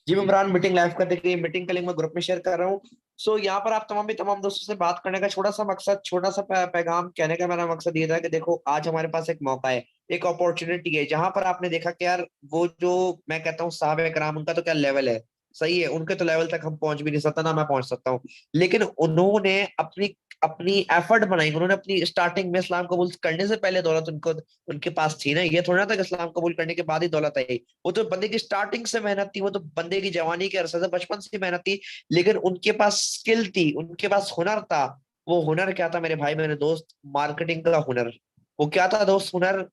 जी मैं Imran, meeting live कर देखिए, मीटिंग का लिंक मैं ग्रुप में शेयर कर रहा हूँ। सो यहाँ पर आप तमाम दोस्तों से बात करने का छोटा सा मकसद, छोटा सा पैगाम कहने का मेरा मकसद ये था कि देखो आज हमारे पास एक मौका है, एक अपॉर्चुनिटी है, जहां पर आपने देखा कि यार वो जो मैं कहता हूँ साहब कराम, उनका तो क्या लेवल है, सही है, उनके तो लेवल तक हम पहुंच भी नहीं सकता ना मैं पहुंच सकता हूँ। लेकिन उन्होंने अपनी अपनी एफर्ट बनाई, उन्होंने अपनी स्टार्टिंग में इस्लाम कबूल करने से पहले दौलत उनको उनके पास थी ना, ये थोड़ा ना था कि इस्लाम कबूल करने के बाद ही दौलत आई। वो तो बंदे की स्टार्टिंग से मेहनत थी, वो तो बंदे की जवानी के अरसे से बचपन से मेहनत थी। लेकिन उनके पास स्किल थी, उनके पास हुनर था। वो हुनर क्या था मेरे भाई मेरे दोस्त? मार्केटिंग का हुनर। वो क्या था दोस्त? हुनर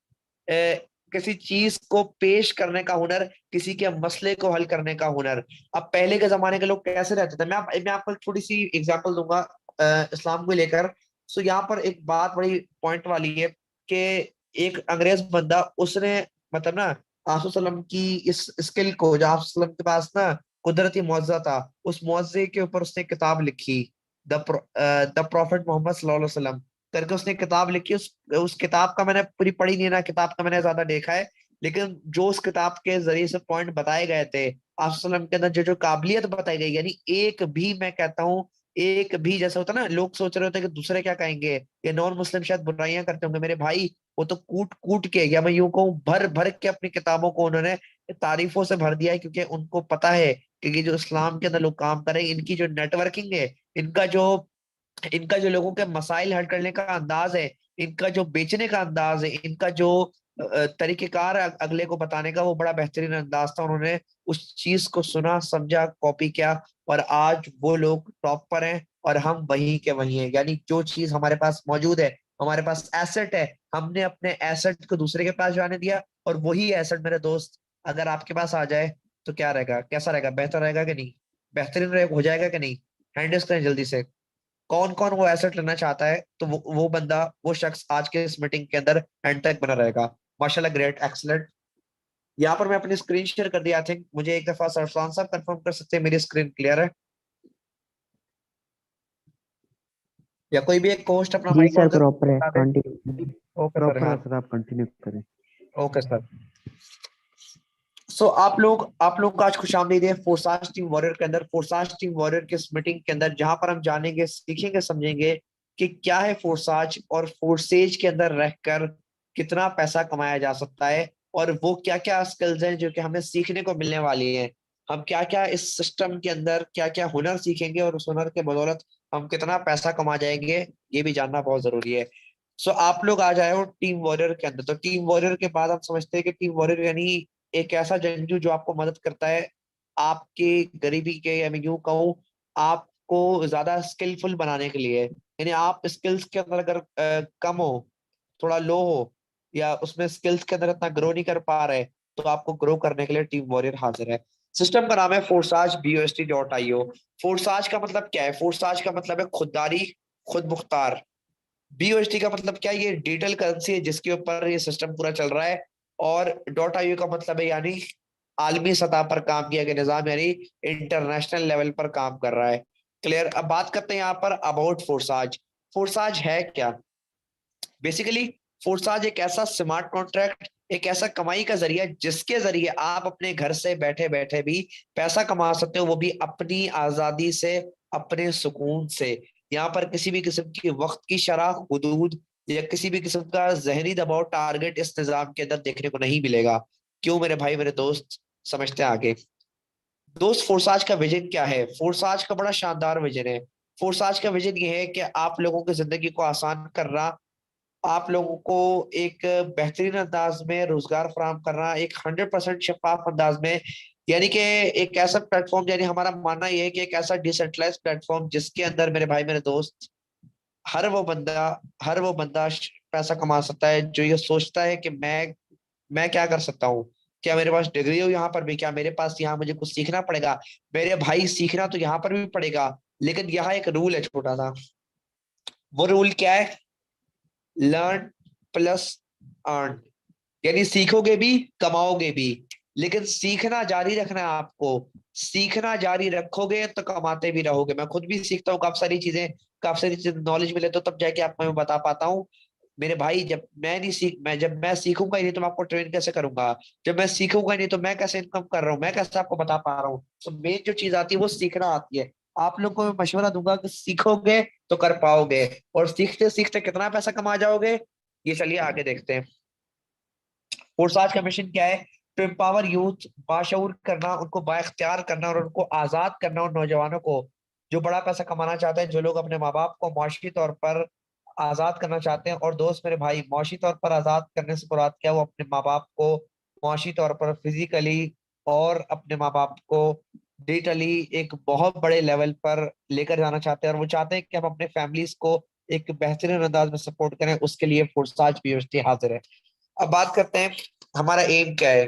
किसी चीज को पेश करने का हुनर, किसी के मसले को हल करने का हुनर। अब पहले के जमाने के लोग कैसे रहते थे, मैं आपको एक छोटी सी एग्जांपल दूंगा इस्लाम को लेकर। सो यहाँ पर एक बात बड़ी पॉइंट वाली है कि एक अंग्रेज बंदा, उसने मतलब ना आसुसलम की इस स्किल को, जो आसुसलम के पास ना कुदरती मुआवजा था, उस मुआवजे के ऊपर उसने किताब लिखी, द प्रॉफिट मोहम्मद सल्लल्लाहु अलैहि वसल्लम करके उसने किताब लिखी। उस किताब का मैंने पूरी पढ़ी नहीं है ना, किताब का मैंने ज्यादा देखा है। लेकिन जो उस किताब के जरिए से पॉइंट बताए गए थे, आसुसलम के अंदर जो जो काबिलियत बताई गई, यानी एक भी, मैं कहता हूँ एक भी, जैसा होता ना लोग सोच रहे होते हैं कि दूसरे क्या कहेंगे, ये नॉन मुस्लिम शायद बुराइयां करते होंगे, मेरे भाई वो तो कूट कूट के, या मैं यूं कहूँ भर भर के अपनी किताबों को उन्होंने तारीफों से भर दिया है, क्योंकि उनको पता है कि ये जो इस्लाम के अंदर लोग काम कर रहे हैं, इनकी जो नेटवर्किंग है, इनका जो इनका जो लोगों के मसाइल हल करने का अंदाज है, इनका जो बेचने का अंदाज है, इनका जो तरीकेकार अगले को बताने का, वो बड़ा बेहतरीन अंदाज था। उन्होंने उस चीज को सुना, समझा, कॉपी किया, और आज वो लोग टॉप पर हैं और हम वहीं के वहीं हैं। यानी जो चीज हमारे पास मौजूद है, हमारे पास एसेट है, हमने अपने एसेट को दूसरे के पास जाने दिया, और वही एसेट मेरे दोस्त अगर आपके पास आ जाए तो क्या रहेगा, कैसा रहेगा? बेहतर रहेगा कि नहीं? बेहतरीन हो जाएगा कि नहीं? हैंडल्स करें जल्दी से। कौन कौन वो एसेट लेना चाहता है, तो वो बंदा, वो शख्स आज के इस मीटिंग के अंदर एंड तक बना रहेगा। माशाल्लाह, ग्रेट, एक्सलेंट। यहाँ पर मैं अपनी स्क्रीन शेयर कर दिया। आई थिंक मुझे एक दफा सरफरान साहब कंफर्म कर सकते हैं मेरी स्क्रीन क्लियर है, या कोई भी एक होस्ट अपना जी माइक सर, ऑन करके प्रॉपर है, बता दे। कंटिन्यू। ओके सर, प्रॉपर है हाँ। सर, आप कंटिन्यू करें। Okay sir. सो आप लोग का आज खुशामदीद है फोर्साज टीम वॉरियर के अंदर, फोर्साज टीम वॉरियर के इस मीटिंग के अंदर, जहां पर हम जानेंगे, सीखेंगे, समझेंगे कि क्या है फोर्साज, और फोर्सेज के अंदर रहकर कितना पैसा कमाया जा सकता है, और वो क्या क्या स्किल्स हैं जो कि हमें सीखने को मिलने वाली हैं। हम क्या क्या इस सिस्टम के अंदर क्या क्या हुनर सीखेंगे, और उस हुनर के बदौलत हम कितना पैसा कमा जाएंगे, ये भी जानना बहुत जरूरी है। सो आप लोग आ जाए हो टीम वॉरियर के अंदर। तो टीम वॉरियर के बाद हम समझते हैं कि टीम वॉरियर यानी एक ऐसा जंगजू जो आपको मदद करता है आपके गरीबी के, या मैं यूं कहूँ आपको ज्यादा स्किलफुल बनाने के लिए। यानी आप स्किल्स के अंदर अगर कम हो, थोड़ा लो हो, या उसमें स्किल्स के अंदर इतना ग्रो नहीं कर पा रहे, तो आपको ग्रो करने के लिए टीम वॉरियर हाजिर है। सिस्टम का नाम है forsage.bost.io। फोर्साज का मतलब क्या है? फोर्साज का मतलब है खुददारी, खुद मुख्तार। बीओएसटी का मतलब क्या है? ये डिजिटल करेंसी है जिसके ऊपर ये सिस्टम पूरा चल रहा है। और डॉट आईओ का मतलब है यानी आलमी सतह पर काम किया गया निजाम, यानी इंटरनेशनल लेवल पर काम कर रहा है। क्लियर? अब बात करते हैं यहाँ पर अबाउट फोर्साज। फोर्साज है क्या? बेसिकली फोर्साज एक ऐसा स्मार्ट कॉन्ट्रैक्ट, एक ऐसा कमाई का जरिया जिसके जरिए आप अपने घर से बैठे बैठे भी पैसा कमा सकते हो, वो भी अपनी आजादी से, अपने सुकून से। यहाँ पर किसी भी किस्म की वक्त की शरह, हुदूद, या किसी भी किस्म का जहनी दबाव, टारगेट इस निजाम के अंदर देखने को नहीं मिलेगा। क्यों मेरे भाई मेरे दोस्त? समझते हैं आगे। दोस्त, फोर्साज का विजन क्या है? फोर्साज का बड़ा शानदार विजन है। फोर्साज का विजन ये है कि आप लोगों की जिंदगी को आसान करना, आप लोगों को एक बेहतरीन अंदाज में रोजगार फराहम करना, एक 100% शफाफ अंदाज में। यानी कि एक ऐसा प्लेटफॉर्म, यानी हमारा मानना यह है कि एक ऐसा डिसेंट्रलाइज प्लेटफॉर्म जिसके अंदर मेरे भाई मेरे दोस्त, हर वो बंदा हर वो बंदा पैसा कमा सकता है जो ये सोचता है कि मैं क्या कर सकता हूँ, क्या मेरे पास डिग्री हो यहाँ पर भी, क्या मेरे पास यहाँ मुझे कुछ सीखना पड़ेगा? मेरे भाई सीखना तो यहाँ पर भी पड़ेगा, लेकिन यहाँ एक रूल है छोटा सा। वो रूल क्या है? Learn plus earn. यानी सीखोगे भी, कमाओगे भी, लेकिन सीखना जारी रखना है आपको। सीखना जारी रखोगे तो कमाते भी रहोगे। मैं खुद भी सीखता हूँ काफी सारी चीजें, काफी सारी चीजें नॉलेज मिले तो तब जाके आपको मैं बता पाता हूँ। मेरे भाई जब मैं सीखूंगा ही नहीं तो मैं आपको ट्रेन कैसे करूंगा। जब मैं सीखूंगा ही नहीं तो मैं कैसे इनकम कर रहा हूँ, मैं कैसे आपको बता पा रहा हूँ। तो मेन जो चीज आती है वो सीखना आती है। आप लोग को मैं मशवरा दूंगा कि सीखोगे तो कर पाओगे, और सीखते सीखते कितना पैसा कमा जाओगे, ये चलिए आगे देखते हैं। फोर्स आज का मिशन क्या है? टू एम्पावर यूथ, बाशऊर करना, उनको बाइख्तियार करना और उनको आजाद करना, उन नौजवानों को जो बड़ा पैसा कमाना चाहते हैं, जो लोग अपने माँ बाप को माशी तौर पर आजाद करना चाहते हैं। और दोस्त मेरे भाई, माशी तौर पर आजाद करने से मुराद क्या है? वो अपने माँ बाप को माशी तौर पर फिजिकली और अपने माँ बाप को डिजिटली एक बहुत बड़े लेवल पर लेकर जाना चाहते हैं, और वो चाहते हैं कि हम अपने फैमिलीज को एक बेहतरीन अंदाज में सपोर्ट करें। उसके लिए फोर्स आज भी यूनिवर्सिटी हाजिर है। अब बात करते हैं हमारा एम क्या है।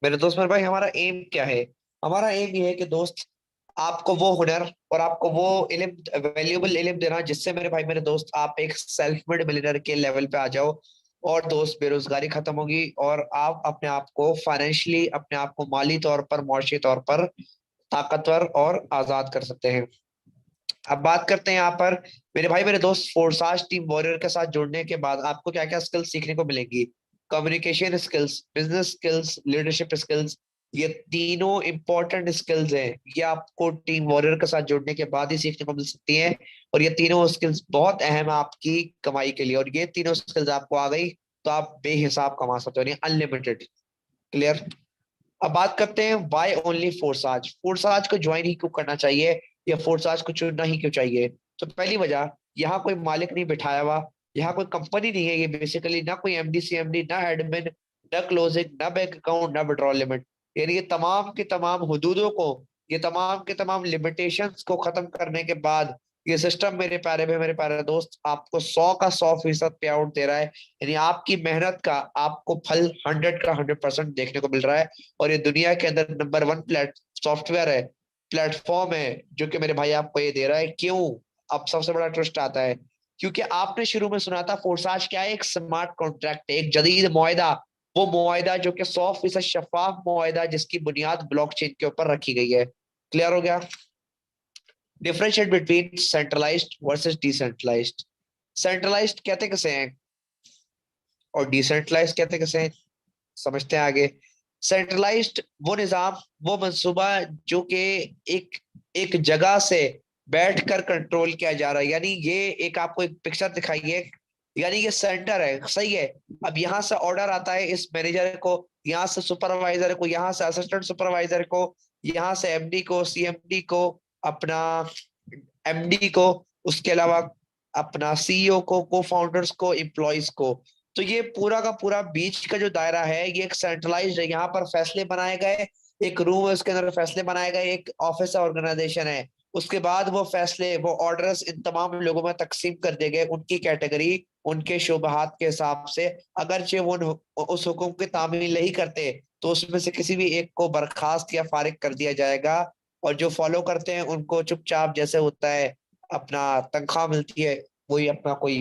मेरे दोस्त, मेरे भाई, हमारा एम क्या है? हमारा एम ये है कि दोस्त, आपको वो हुनर और आपको वो इल्म, वैल्यूएबल इल्म देना जिससे मेरे भाई मेरे दोस्त आप एक सेल्फ मेड मिलियनर के लेवल पे आ जाओ। और दोस्त, बेरोजगारी खत्म होगी और आप अपने आप को फाइनेंशियली, अपने आप को माली तौर पर, मुआशी तौर पर ताकतवर और आजाद कर सकते हैं। अब बात करते हैं यहाँ पर मेरे भाई मेरे दोस्त, फोर्साज टीम वॉरियर के साथ जुड़ने के बाद आपको क्या क्या स्किल्स सीखने को मिलेंगी? Communication skills, business skills, leadership skills. ये तीनों इंपॉर्टेंट स्किल्स हैं, ये आपको टीम वॉरियर के साथ जुड़ने के बाद ही सीखने को मिल सकती हैं। और ये तीनों स्किल्स बहुत अहम है आपकी कमाई के लिए, और ये तीनों स्किल्स आपको आ गई तो आप बेहिसाब कमा सकते हो, अनलिमिटेड। क्लियर? अब बात करते हैं वाई ओनली फोर्साज, फोर्साज को ज्वाइन ही क्यों करना चाहिए, या फोर्साज को चुनना ही क्यों चाहिए? तो पहली वजह, यहाँ कोई मालिक नहीं बिठाया हुआ, यहाँ कोई कंपनी नहीं है, ये बेसिकली ना कोई एमडी सीएमडी, ना एडमिन, ना क्लोजिंग, ना बैंक अकाउंट, ना विड्रॉल लिमिट। यानी ये तमाम के तमाम हदूदों को, ये तमाम के तमाम लिमिटेशंस को खत्म करने के बाद ये सिस्टम मेरे प्यारे भाई मेरे प्यारे दोस्त आपको 100 का 100% पे आउट दे रहा है। यानी आपकी मेहनत का आपको फल 100 का 100% देखने को मिल रहा है। और ये दुनिया के अंदर नंबर वन सॉफ्टवेयर है, प्लेटफॉर्म है, जो कि मेरे भाई आपको ये दे रहा है। क्यों? अब सबसे बड़ा ट्विस्ट आता है, क्योंकि आपने शुरू में सुना था फोर्साज क्या है? एक स्मार्ट कॉन्ट्रैक्ट, एक जदीद मुआहदा। वो मुआहदा जो कि 100% शफाफ मुआहदा, जिसकी बुनियाद ब्लॉकचेन के ऊपर रखी गई है। क्लियर हो गया? Differentiate between centralised versus decentralised. Centralised कहते किसे हैं और डिसेंट्रलाइज्ड कहते किसे हैं, समझते हैं आगे। सेंट्रलाइज्ड वो निजाम, वो मंसूबा जो कि एक एक जगह से बैठकर कंट्रोल किया जा रहा है। यानी ये एक आपको एक पिक्चर दिखाई है, यानी ये सेंटर है, सही है। अब यहाँ से ऑर्डर आता है इस मैनेजर को, यहाँ से सुपरवाइजर को, यहाँ से असिस्टेंट सुपरवाइजर को, यहाँ से एमडी को, सीएमडी को, अपना एमडी को, उसके अलावा अपना सीईओ को, को फाउंडर्स को, एम्प्लॉयज को। तो ये पूरा का पूरा बीच का जो दायरा है ये एक सेंट्रलाइज्ड है। यहाँ पर फैसले बनाए गए, एक रूम है उसके अंदर फैसले बनाए गए, एक ऑफिस ऑर्गेनाइजेशन है। उसके बाद वो फैसले, वो ऑर्डर्स इन तमाम लोगों में तकसीम कर दिए गए, उनकी कैटेगरी, उनके शुबहात के हिसाब से। अगरचे वो उस हुक्म की तामील नहीं करते तो उसमें से किसी भी एक को बर्खास्त या फारिग कर दिया जाएगा। और जो फॉलो करते हैं उनको चुपचाप, जैसे होता है अपना तनख्वाह मिलती है, वही अपना कोई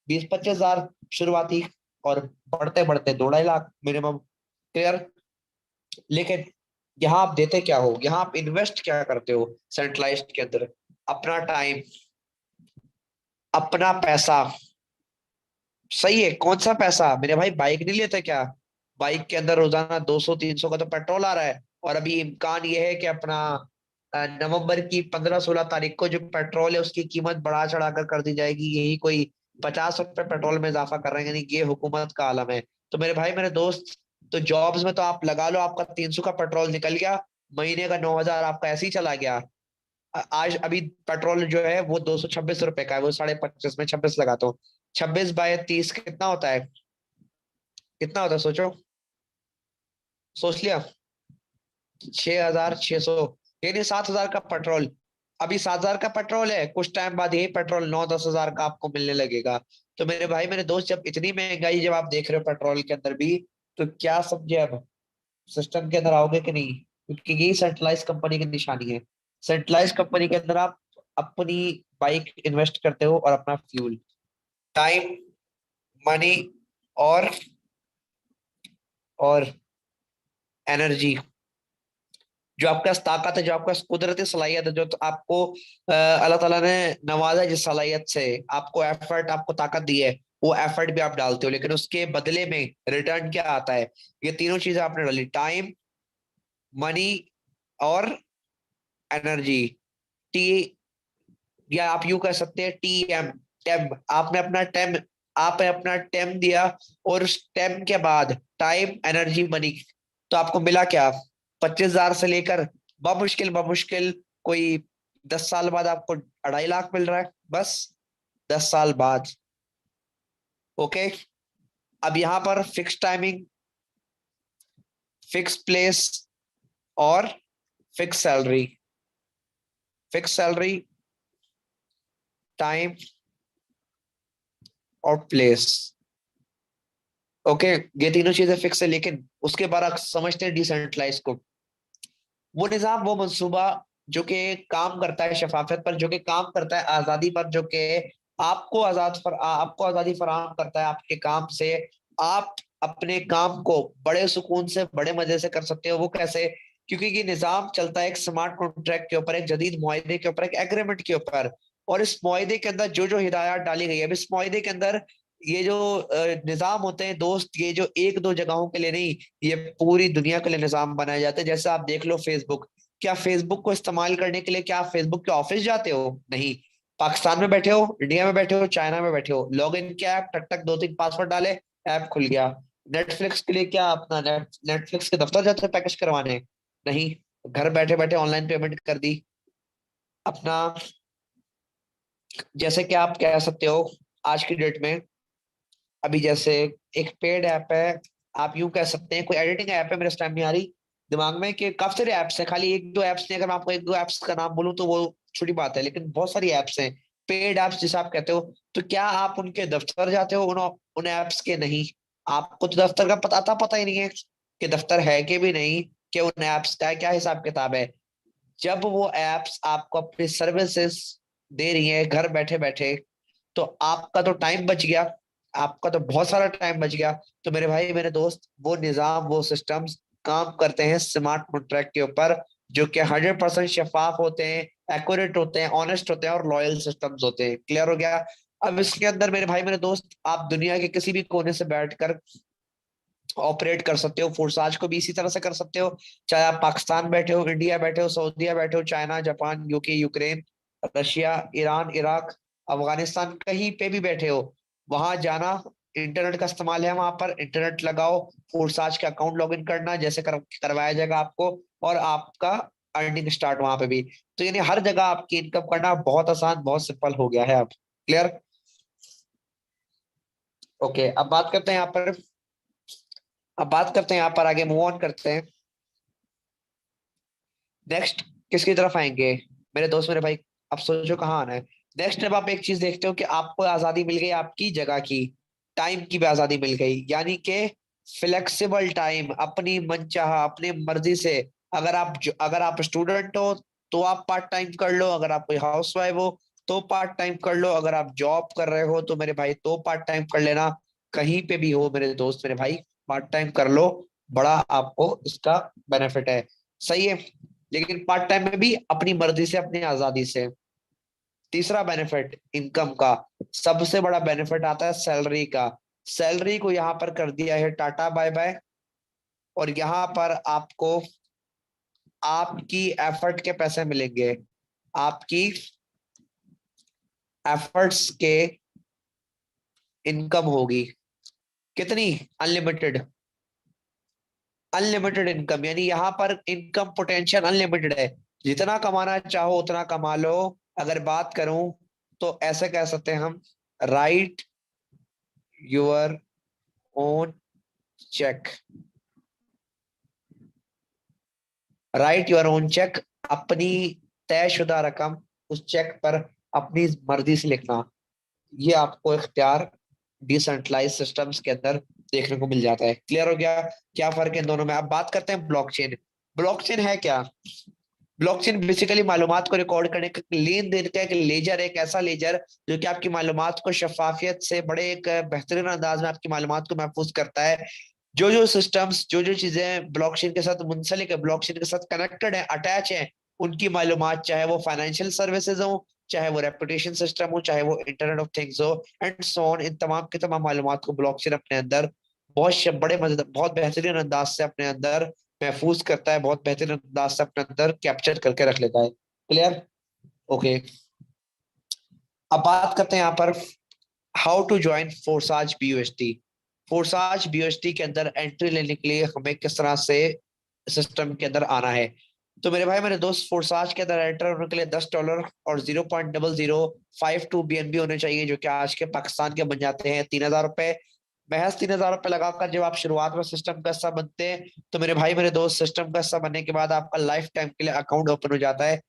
20-25 हजार शुरुआती, और बढ़ते बढ़ते 2-2.5 लाख मिनिमम। क्लियर? लेकिन यहाँ आप देते क्या हो, यहाँ आप इन्वेस्ट क्या करते हो सेंट्रलाइज्ड के अंदर? अपना टाइम, अपना पैसा। सही है, कौन सा पैसा मेरे भाई? बाइक नहीं लेते क्या? बाइक के अंदर रोजाना 200-300 का तो पेट्रोल आ रहा है। और अभी इम्कान ये है कि अपना नवंबर की 15-16 तारीख को जो पेट्रोल है उसकी कीमत बढ़ा चढ़ा कर दी जाएगी। यही कोई 50 रुपए पेट्रोल में इजाफा कर रहे हैं, यानी ये हुकूमत का आलम है। तो मेरे भाई मेरे दोस्त, तो जॉब्स में तो आप लगा लो, आपका 300 का पेट्रोल निकल गया, महीने का 9,000 आपका ऐसे ही चला गया। आज अभी पेट्रोल जो है वो 226 रुपए का है, वो 25.5 में 26 लगाता हूँ, 26/30 कितना होता है? कितना होता है सोचो, सोच लिया? 6,600, यानी 7,000 का पेट्रोल। अभी 7,000 का पेट्रोल है, कुछ टाइम बाद यही पेट्रोल 9-10 हजार का आपको मिलने लगेगा। तो मेरे भाई मेरे दोस्त, जब इतनी महंगाई जब आप देख रहे हो पेट्रोल के अंदर भी, तो क्या समझे अब, सिस्टम के अंदर आओगे कि नहीं? क्योंकि यही सेंट्रलाइज कंपनी की निशानी है। सेंट्रलाइज कंपनी के अंदर आप अपनी बाइक इन्वेस्ट करते हो और अपना फ्यूल, टाइम, मनी, और और एनर्जी, जो आपके पास ताकत है, जो आपके पास कुदरती सलाहियत है, जो तो आपको अल्लाह ताला ने नवाजा है जिस सलाहियत से, आपको एफर्ट, आपको ताकत दी है, वो एफर्ट भी आप डालते हो, लेकिन उसके बदले में रिटर्न क्या आता है? ये तीनों चीजें आपने डाली, टाइम, मनी और एनर्जी। टी, या आप यूं कह सकते हैं टी एम, टेम। आपने अपना टेम दिया, और उस टेम के बाद टाइम, एनर्जी, मनी, तो आपको मिला क्या? 25,000 से लेकर बमुश्किल बमुश्किल कोई 10 साल बाद आपको 2.5 लाख मिल रहा है, बस 10 साल बाद। ओके। अब यहां पर फिक्स टाइमिंग, फिक्स प्लेस और fix salary. Fix salary, time और प्लेस। ओके। ये तीनों चीजें फिक्स है, लेकिन उसके बाद आप समझते हैं डिसेंट्रलाइज को। वो निजाम, वो मंसूबा जो कि काम करता है शफाफियत पर, जो कि काम करता है आजादी पर, जो कि आपको आजादी फराहम करता है आपके काम से। आप अपने काम को बड़े सुकून से, बड़े मजे से कर सकते हो। वो कैसे? क्योंकि ये निजाम चलता है एक स्मार्ट कॉन्ट्रैक्ट के ऊपर, एक जदीद मुआहदे के ऊपर, एक एग्रीमेंट के ऊपर। और इस मुआहदे के अंदर जो जो हिदायत डाली गई है, अब इस मुआहदे के अंदर ये जो निजाम होते हैं दोस्त, ये जो एक दो जगहों के लिए नहीं, ये पूरी दुनिया के लिए निजाम बनाए जाते हैं। जैसे आप देख लो फेसबुक, क्या फेसबुक को इस्तेमाल करने के लिए क्या आप फेसबुक के ऑफिस जाते हो? नहीं। पाकिस्तान में बैठे हो, इंडिया में बैठे हो, चाइना में बैठे हो, लॉग इन किया, टक टक 2-3 पासवर्ड डाले, ऐप खुल गया। नेटफ्लिक्स के लिए क्या अपना नेटफ्लिक्स के दफ्तर जाते हो पैकेज करवाने? नहीं। घर बैठे बैठे ऑनलाइन पेमेंट कर दी अपना। जैसे कि आप कह सकते हो आज की डेट में, अभी जैसे एक पेड ऐप है, आप यूं कह सकते हैं, कोई एडिटिंग ऐप है, मेरे इस टाइम नहीं आ रही दिमाग में, कि काफी सारे ऐप्स हैं, खाली एक दो ऐप्स नहीं, अगर मैं आपको एक दो ऐप्स का नाम बोलूं तो वो छोटी बात है, लेकिन बहुत सारी ऐप्स हैं, पेड ऐप्स जिसे आप कहते हो। तो क्या आप उनके दफ्तर जाते हो उन ऐप्स के? नहीं। आपको तो दफ्तर का पता ही नहीं है कि दफ्तर है कि भी नहीं, कि उन ऐप्स का क्या हिसाब किताब है। जब वो एप्स आपको अपनी सर्विसेज दे रही है घर बैठे बैठे, तो आपका तो टाइम बच गया, आपका तो बहुत सारा टाइम बच गया। तो मेरे भाई, मेरे दोस्त, वो निजाम, वो सिस्टम्स काम करते हैं स्मार्ट कॉन्ट्रैक्ट के ऊपर, जो कि 100% शफाफ होते हैं, एक्यूरेट होते हैं, ऑनेस्ट होते हैं और लॉयल सिस्टम्स होते हैं। क्लियर हो गया? अब इसके अंदर मेरे भाई, मेरे दोस्त, आप दुनिया के किसी भी कोने से बैठकर ऑपरेट कर सकते हो। फोर्साज को भी इसी तरह से कर सकते हो, चाहे आप पाकिस्तान बैठे हो, इंडिया बैठे हो, सऊदीया बैठे हो, China, Japan, UK, Ukraine, Russia, Iran, Iraq, Afghanistan, कहीं पे भी बैठे हो, वहां जाना। इंटरनेट का इस्तेमाल है, वहां पर इंटरनेट लगाओ, फोर्साज का अकाउंट लॉगिन करना, जैसे करवाया जाएगा आपको, और आपका अर्निंग स्टार्ट वहां पे भी। तो यानी हर जगह आपकी इनकम करना बहुत आसान, बहुत सिंपल हो गया है। आप क्लियर? ओके। अब बात करते हैं यहाँ पर, यहाँ पर आगे मूव ऑन करते हैं। नेक्स्ट किसकी तरफ आएंगे मेरे दोस्त, मेरे भाई? अब सोचो कहाँ आना है नेक्स्ट। जब आप एक चीज देखते हो कि आपको आजादी मिल गई आपकी जगह की, टाइम की भी आजादी मिल गई, यानी कि फ्लेक्सिबल टाइम, अपनी मनचाहा, अपनी मर्जी से। अगर आप स्टूडेंट हो तो आप पार्ट टाइम कर लो, अगर आप कोई हाउस वाइफ हो तो पार्ट टाइम कर लो, अगर आप जॉब कर रहे हो तो मेरे भाई तो पार्ट टाइम कर लेना। कहीं पे भी हो मेरे दोस्त, मेरे भाई, पार्ट टाइम कर लो, बड़ा आपको इसका बेनिफिट है। सही है? लेकिन पार्ट टाइम में भी अपनी मर्जी से, अपनी आजादी से। तीसरा बेनिफिट इनकम का, सबसे बड़ा बेनिफिट आता है सैलरी का। सैलरी को यहाँ पर कर दिया है टाटा बाय बाय, और यहाँ पर आपको आपकी एफर्ट के पैसे मिलेंगे, आपकी एफर्ट्स के इनकम होगी। कितनी? अनलिमिटेड। अनलिमिटेड इनकम, यानी यहाँ पर इनकम पोटेंशियल अनलिमिटेड है, जितना कमाना चाहो उतना कमा लो। अगर बात करूं तो ऐसे कह सकते हैं हम, write your own cheque. Write your own cheque, अपनी तयशुदा रकम उस चेक पर अपनी मर्जी से लिखना। ये आपको इख्तियार डिसेंट्रलाइज सिस्टम्स के अंदर देखने को मिल जाता है। क्लियर हो गया क्या फर्क है इन दोनों में? अब बात करते हैं ब्लॉकचेन। ब्लॉकचेन है क्या? ब्लॉकचेन बेसिकली मालूमात को रिकॉर्ड करने का, लेन देन का एक लेजर, एक ऐसा लेजर जो कि आपकी मालूमात को शफाफियत से बड़े एक बेहतरीन अंदाज में आपकी मालूमात को महफूज करता है। जो जो सिस्टम्स, जो जो चीजें ब्लॉकचेन के साथ मुंसलिक है, ब्लॉकचेन के साथ कनेक्टेड है, अटैच है, उनकी मालूमात, चाहे वो फाइनेंशियल सर्विसेज हो, चाहे वो रेपुटेशन सिस्टम हो, चाहे वो इंटरनेट ऑफ थिंग्स हो, एंड सो ऑन, इन तमाम की तमाम मालूमात को ब्लॉकचेन अपने अंदर बड़े मजेदार, बहुत बेहतरीन अंदाज से अपने अंदर महफूज करता है, बहुत बेहतरीन अंदाज से अपने अंदर कैप्चर करके रख लेता है। क्लियर? ओके। अब बात करते हैं यहाँ पर हाउ टू ज्वाइन फोरसाज बीयूएसटी। फोरसाज बीयूएसटी के अंदर एंट्री लेने के लिए हमें किस तरह से सिस्टम के अंदर आना है। तो मेरे भाई मेरे दोस्त, फोरसाज के अंदर एंटर होने के लिए $10 और 0.0052 BNB होने चाहिए, जो कि आज के पाकिस्तान के बन जाते हैं ₹3000। महज ₹3000 लगाकर जब आप शुरुआत में सिस्टम का हिस्सा बनते हैं, तो मेरे भाई मेरे दोस्त, सिस्टम का हिस्सा बनने के बाद आपका लाइफ टाइम के लिए अकाउंट ओपन हो जाता है।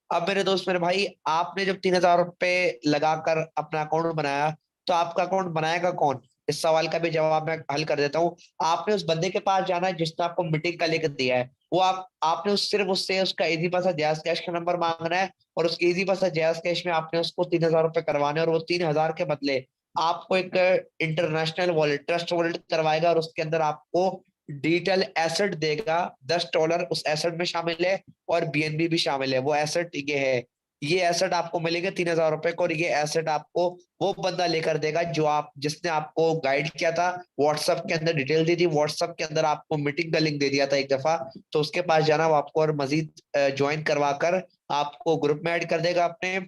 अब मेरे दोस्त मेरे भाई, आपने जब ₹3000 लगाकर अपना अकाउंट बनाया, तो आपका अकाउंट बनाएगा कौन? इस सवाल का भी जवाब मैं हल कर देता हूँ। आपने उस बंदे के पास जाना है जिसने आपको मीटिंग का लिंक दिया है। वो आपने सिर्फ उससे उसका इजी पासा जैज कैश का नंबर मांगना है, और उसके इजी पासा जैज कैश में आपने उसको ₹3000 करवाने, और वो 3000 के बदले आपको एक इंटरनेशनल वॉलेट, ट्रस्ट वॉलेट करवाएगा, और उसके अंदर आपको डिजिटल एसेट देगा। $10 उस एसेट में शामिल है, और बीएनबी भी शामिल है। वो एसेट ये है, ये एसेट आपको मिलेंगे ₹3000 को, और ये एसेट आपको वो बंदा लेकर देगा जिसने आपको गाइड किया था, व्हाट्सएप के अंदर डिटेल दी थी, व्हाट्सएप के अंदर आपको मीटिंग का लिंक दे दिया था एक दफा। तो उसके पास जाना, वो आपको और मजीद ज्वाइन करवा कर आपको ग्रुप में ऐड कर देगा अपने,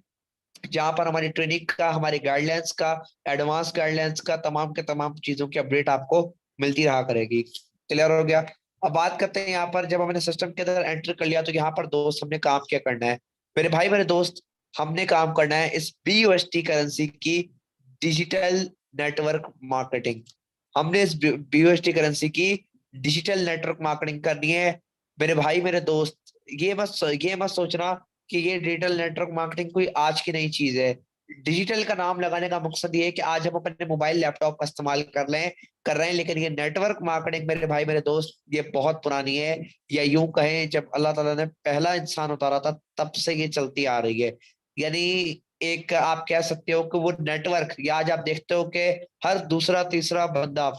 जहां पर हमारी ट्रेनिंग का, हमारी गाइडलाइंस का, एडवांस गाइडलाइंस का, तमाम के तमाम चीजों की अपडेट आपको मिलती रहा करेगी। क्लियर हो गया? अब बात करते हैं यहाँ पर, जब हमने सिस्टम के अंदर एंटर कर लिया, तो यहाँ पर दोस्त हमने काम क्या करना है। मेरे भाई मेरे दोस्त, हमने काम करना है इस BUSD करेंसी की डिजिटल नेटवर्क मार्केटिंग। हमने इस BUSD करेंसी की डिजिटल नेटवर्क मार्केटिंग करनी है। मेरे भाई मेरे दोस्त, ये मत सोचना कि ये डिजिटल नेटवर्क मार्केटिंग कोई आज की नई चीज है। डिजिटल का नाम लगाने का मकसद ये है कि आज हम अपने मोबाइल लैपटॉप का इस्तेमाल कर रहे हैं, लेकिन ये नेटवर्क मार्केटिंग मेरे भाई मेरे दोस्त, ये बहुत पुरानी है। या यूं कहें, जब अल्लाह ताला ने पहला इंसान उतारा था, तब से ये चलती आ रही है। यानी एक आप कह सकते हो कि वो नेटवर्क, या आज आप देखते हो कि हर दूसरा तीसरा बंदा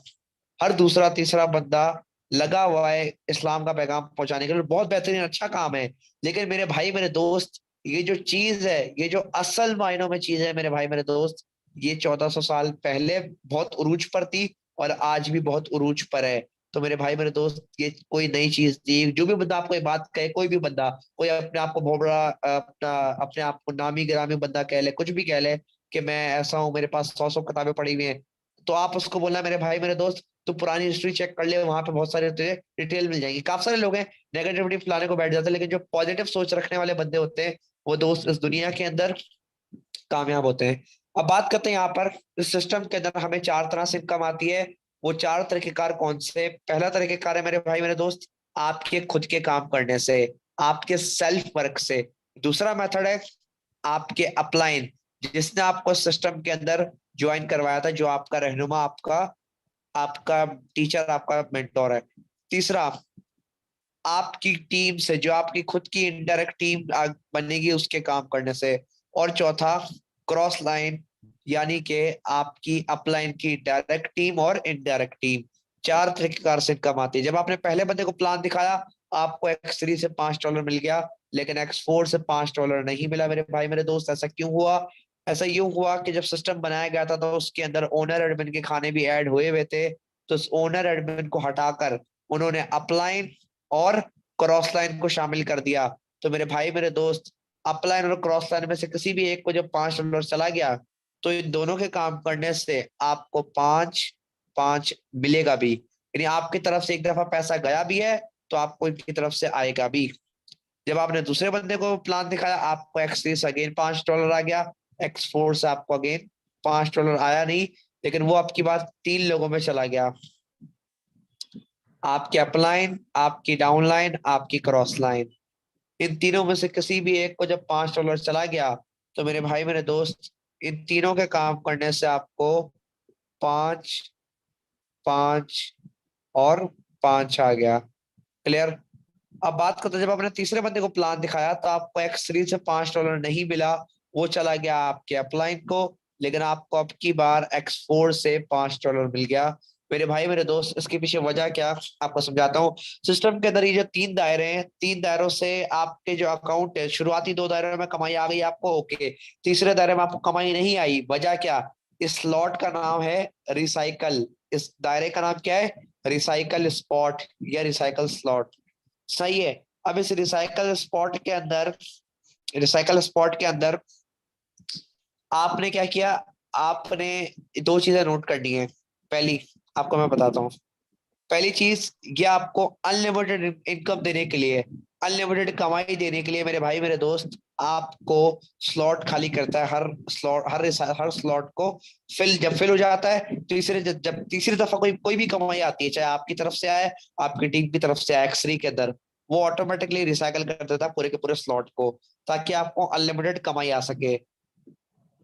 हर दूसरा तीसरा बंदा लगा हुआ है इस्लाम का पैगाम पहुंचाने के लिए। बहुत बेहतरीन, अच्छा काम है। लेकिन मेरे भाई मेरे दोस्त, ये जो चीज है, ये जो असल मायनों में चीज है मेरे भाई मेरे दोस्त, ये 1400 साल पहले बहुत उरूज पर थी, और आज भी बहुत उरूज पर है। तो मेरे भाई मेरे दोस्त, ये कोई नई चीज थी। जो भी बंदा आपको ये बात कहे, कोई भी बंदा, कोई अपने आप को बहुत बड़ा, अपने आप को नामी गिरामी बंदा कह ले, कुछ भी कह ले कि मैं ऐसा हूँ, मेरे पास 100 किताबें पढ़ी हुई हैं, तो आप उसको बोलना मेरे भाई मेरे दोस्त, तो पुरानी हिस्ट्री चेक कर ले, वहां पे बहुत सारे तुझे डिटेल मिल जाएगी। काफी सारे लोग हैं नेगेटिविटी फैलाने को बैठ जाते हैं, लेकिन जो पॉजिटिव सोच रखने वाले बंदे होते हैं, वो दोस्त इस दुनिया के अंदर कामयाब होते हैं। अब बात करते हैं यहाँ पर, इस सिस्टम के अंदर हमें 4 तरह से इनकम आती है। वो 4 तरीकेकार कौन से? पहला तरीकेकार है मेरे भाई मेरे दोस्त, आपके खुद के काम करने से, आपके सेल्फ वर्क से। दूसरा मेथड है आपके अपलाइन, जिसने आपको सिस्टम के अंदर ज्वाइन करवाया था, जो आपका रहनुमा, आपका आपका टीचर, आपका मेंटोर है। तीसरा, आपकी टीम से, जो आपकी खुद की इनडायरेक्ट टीम बनेगी उसके काम करने से। और चौथा, क्रॉस लाइन, यानी कि आपकी अपलाइन की डायरेक्ट टीम और इनडायरेक्ट टीम। 4 तरीकेकार से इनकम आती है। जब आपने पहले बंदे को प्लान दिखाया, आपको X3 से $5 मिल गया, लेकिन X4 से $5 नहीं मिला मेरे भाई मेरे दोस्त। ऐसा क्यों हुआ? ऐसा यूं हुआ कि जब सिस्टम बनाया गया था, तो उसके अंदर ओनर एडमिन के खाने भी ऐड हुए हुए थे। तो उस ओनर एडमिन को हटाकर उन्होंने अपलाइन और क्रॉस लाइन को शामिल कर दिया। तो मेरे भाई मेरे दोस्त, अपलाइन और क्रॉस लाइन में से किसी भी एक को जब $5 चला गया, तो इन दोनों के काम करने से आपको 5 5 मिलेगा भी। यानी आपकी तरफ से एक दफा पैसा गया भी है, तो आपको इनकी तरफ से आएगा भी। जब आपने दूसरे बंदे को प्लान दिखाया, आपको X3 से अगेन $5 आ गया, X4 से आपको अगेन $5 आया नहीं, लेकिन वो आपकी बात 3 लोगों में चला गया। आपकी अपलाइन, आपकी डाउनलाइन, आपकी क्रॉस लाइन। इन तीनों में से किसी भी एक को जब $5 चला गया, तो मेरे भाई मेरे दोस्त, इन तीनों के काम करने से आपको 5 5 और 5 आ गया। क्लियर? अब बात करते हैं, जब आपने तीसरे बंदे को प्लान दिखाया, तो आपको X3 से $5 नहीं मिला, वो चला गया आपके अपलाइन को, लेकिन आपको अब की बार X4 से $5 मिल गया। मेरे भाई मेरे दोस्त, इसके पीछे वजह क्या, आपको समझाता हूँ। सिस्टम के अंदर ये जो तीन दायरे हैं, तीन दायरों से आपके जो अकाउंट है, शुरुआती दो दायरों में कमाई आ गई आपको, ओके। तीसरे दायरे में आपको कमाई नहीं आई, वजह क्या? इस स्लॉट का नाम है रिसाइकल। इस दायरे का नाम क्या है? रिसाइकल स्पॉट या रिसाइकल स्लॉट। सही है। अब इस रिसाइकल स्पॉट के अंदर आपने क्या किया? आपने दो चीजें नोट करनी है। पहली, आपको मैं बताता हूँ। पहली चीज, ये आपको अनलिमिटेड इनकम देने के लिए, अनलिमिटेड कमाई देने के लिए मेरे भाई मेरे दोस्त, आपको स्लॉट खाली करता है। हर स्लॉट, हर स्लॉट को जब फिल हो जाता है, जब तीसरी दफा कोई कोई भी कमाई आती है, चाहे आपकी तरफ से आए, आपकी टीम की तरफ से आए, एक्स3 के अंदर, वो ऑटोमेटिकली रिसाइकल कर देता है पूरे के पूरे स्लॉट को, ताकि आपको अनलिमिटेड कमाई आ सके।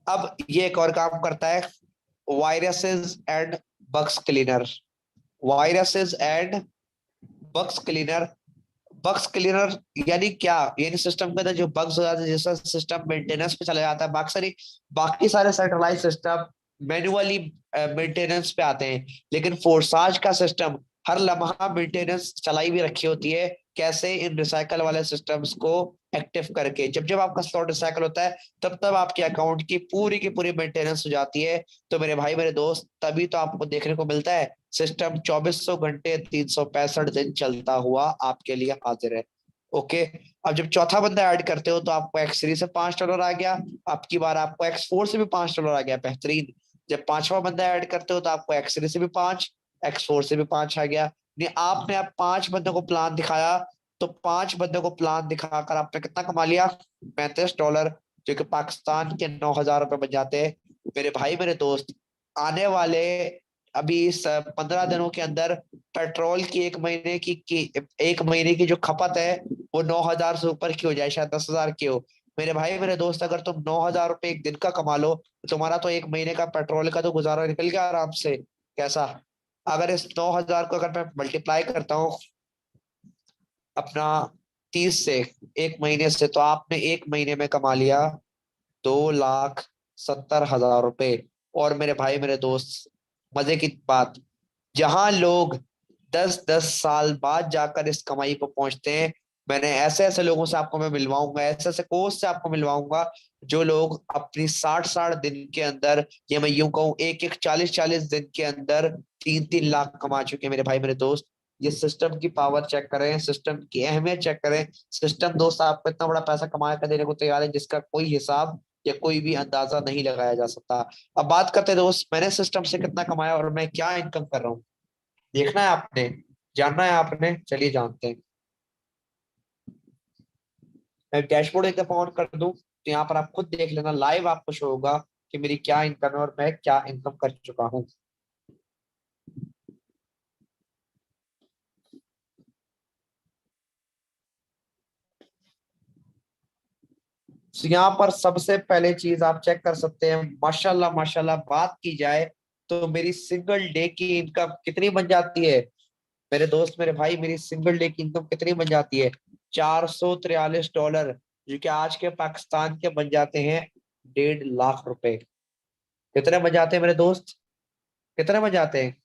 अब ये एक और काम करता है, viruses and bugs cleaner. Viruses and bugs cleaner. Bugs cleaner यानी क्या? यानी सिस्टम के अंदर जो बग्स हो जाते हैं, जैसा सिस्टम मेंटेनेंस पे चला जाता है, बाकी सारे सेंट्रलाइज सिस्टम मैन्युअली मेंटेनेंस पे आते हैं, लेकिन फोर्साज का सिस्टम हर लम्हा मेंटेनेंस चलाई भी रखी होती है। कैसे? इन रिसाइकल वाले सिस्टम्स को एक्टिव करके, जब जब आपका स्लॉट रिसाइकल होता है, तब तब आपके अकाउंट की पूरी मेंटेनेंस हो जाती है। तो मेरे भाई मेरे दोस्त, तभी तो आपको देखने को मिलता है सिस्टम 2400 घंटे 365 दिन चलता हुआ आपके लिए हाजिर है। ओके। अब जब चौथा बंदा ऐड करते हो, तो आपको एक्स3 से $5 आ गया, आपकी बार आपको एक्स4 से भी $5 आ गया, बेहतरीन। जब पांचवा बंदा ऐड करते हो, तो आपको एक्स3 से भी 5, एक्स4 से भी 5 आ गया। नहीं, आपने अब 5 बंदों को प्लान दिखाया, तो 5 बंदों को प्लान दिखाकर आपने कितना कमा लिया? $35, जो कि पाकिस्तान के 9,000 रुपए बन जाते हैं। मेरे भाई मेरे दोस्त, आने वाले अभी इस 15 दिनों के अंदर पेट्रोल की एक महीने की जो खपत है, वो 9,000 से ऊपर की हो जाए, शायद 10,000 की हो। मेरे भाई मेरे दोस्त, अगर तुम 9,000 रुपये एक दिन का कमा लो, तो तुम्हारा तो एक महीने का पेट्रोल का तो गुजारा निकल गया आराम से। कैसा? अगर इस 9,000 को अगर मैं मल्टीप्लाई करता हूँ अपना 30 से, एक महीने से, तो आपने एक महीने में कमा लिया 2,70,000 रुपए। और मेरे भाई मेरे दोस्त, मजे की बात, जहां लोग 10-10 साल बाद जाकर इस कमाई पर पहुंचते हैं, मैंने ऐसे ऐसे लोगों से आपको मैं मिलवाऊंगा, ऐसे ऐसे कोच से आपको मिलवाऊंगा, जो लोग अपनी 60-60 दिन के अंदर, या मैं यूं कहूं एक एक 40-40 दिन के अंदर 3-3 लाख कमा चुके हैं। मेरे भाई मेरे दोस्त, ये सिस्टम की पावर चेक करें, सिस्टम की अहमियत चेक करें। सिस्टम दोस्त आपको इतना बड़ा पैसा कमा कर देने को तैयार है, जिसका कोई हिसाब या कोई भी अंदाजा नहीं लगाया जा सकता। अब बात करते हैं दोस्त, मैंने सिस्टम से कितना कमाया और मैं क्या इनकम कर रहा हूँ। देखना है आपने, जानना है आपने, चलिए जानते हैं। मैं डैशबोर्ड एक दफा ऑन कर दूं, तो यहाँ पर आप खुद देख लेना, लाइव आपको शो होगा कि मेरी क्या इनकम है और मैं क्या इनकम कर चुका हूँ। तो यहाँ पर सबसे पहले चीज आप चेक कर सकते हैं, माशाल्लाह माशाल्लाह बात की जाए, तो मेरी सिंगल डे की इनकम कितनी बन जाती है? मेरे दोस्त मेरे भाई, मेरी सिंगल डे की इनकम कितनी बन जाती है? $443, जो कि आज के पाकिस्तान के बन जाते हैं 1.5 लाख रुपए। कितने बन जाते हैं मेरे दोस्त? कितने बन जाते हैं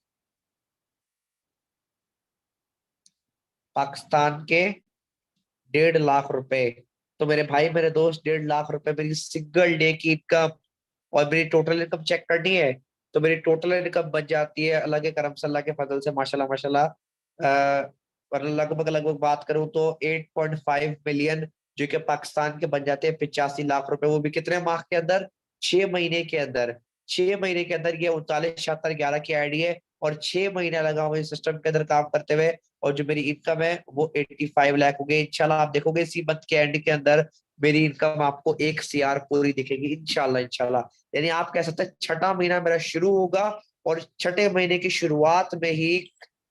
पाकिस्तान के? 1.5 लाख रुपए। तो मेरे भाई मेरे दोस्त, 1.5 लाख रुपए मेरी सिंगल डे की इनकम। और मेरी टोटल इनकम चेक करनी है, तो मेरी टोटल इनकम बन जाती है, अल्लाह के करम से, अल्लाह के फजल से, माशाल्लाह माशाल्लाह, और लगभग लगभग बात करूं तो 8.5 मिलियन, जो कि पाकिस्तान के बन जाते हैं 85 लाख रुपए। वो भी कितने माह के अंदर? 6 महीने के अंदर। 6 महीने के अंदर ये 39 76 11 की आईडी है, और 6 महीने लगा हुआ इस सिस्टम के अंदर काम करते हुए। और जो मेरी इनकम है वो 85 लाख हो गई। इंशाल्लाह आप देखोगे इसी मंथ के एंड के अंदर मेरी इनकम आपको 1 CR पूरी दिखेगी, इंशाल्लाह इंशाल्लाह। यानी आप कह सकते हैं छठा महीना मेरा शुरू होगा, और छठे महीने की शुरुआत में ही,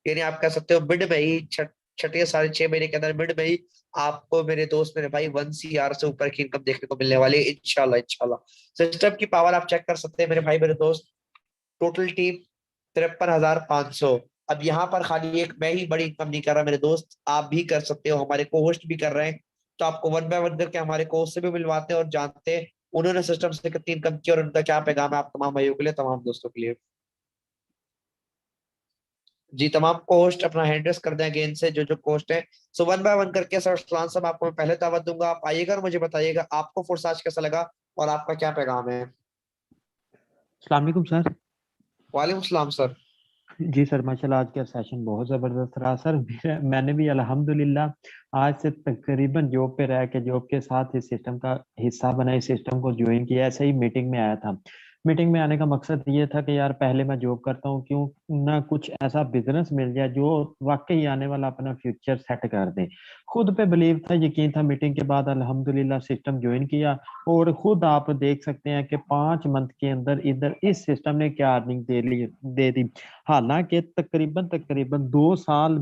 यानी आप कह सकते हो मिड में ही, छठे 6.5 महीने के अंदर मिड में ही, आपको मेरे दोस्त मेरे भाई 1 CR से ऊपर की इनकम देखने को मिलने वाली है, इंशाल्लाह इंशाल्लाह। सिस्टम की पावर आप चेक कर सकते हैं मेरे भाई मेरे दोस्त। Total team 53,500। अब यहाँ पर खाली एक मैं ही बड़ी इनकम नहीं कर रहा मेरे दोस्त, आप भी कर सकते हो, हमारे को होस्ट भी कर रहे हैं। तो आपको वन बाय वन करके हमारे कोच से भी मिलवाते हैं और जानते हैं उन्होंने सिस्टम से कितनी इनकम की और उनका क्या पैगाम है आप तमाम भाइयों के लिए, तमाम दोस्तों के लिए। जी तमाम कोस्ट अपना हैंड रेस कर दें अगेन से, जो जो कोस्ट है। सो वन बाय वन करके सर अरसलान साहब आपको मैं पहले दावत दूंगा, आप आइएगा और मुझे बताइएगा आपको फोर्साज कैसा लगा और आपका क्या पैगाम है। अस्सलाम वालेकुम सर। वालेकुम सलाम सर। जी सर, माशाल्लाह आज का सेशन बहुत ज़बरदस्त रहा सर। मैंने भी अल्हम्दुलिल्लाह आज से तकरीबन जॉब पे रह के जॉब के साथ इस सिस्टम का हिस्सा बना, इस सिस्टम को ज्वाइन किया। ऐसे ही मीटिंग में आया था। मीटिंग में आने का मकसद ये था कि यार पहले मैं जॉब करता हूँ, क्यों ना कुछ ऐसा बिजनेस मिल जाए जो वाकई आने वाला अपना फ्यूचर सेट कर दे। खुद पे बिलीव था, यकीन था। मीटिंग के बाद अल्हम्दुलिल्लाह सिस्टम ज्वाइन किया, और खुद आप देख सकते हैं कि 5 मंथ के अंदर इधर इस सिस्टम ने क्या अर्निंग दे दी। हालांकि तकरीबन तकरीबन 2 साल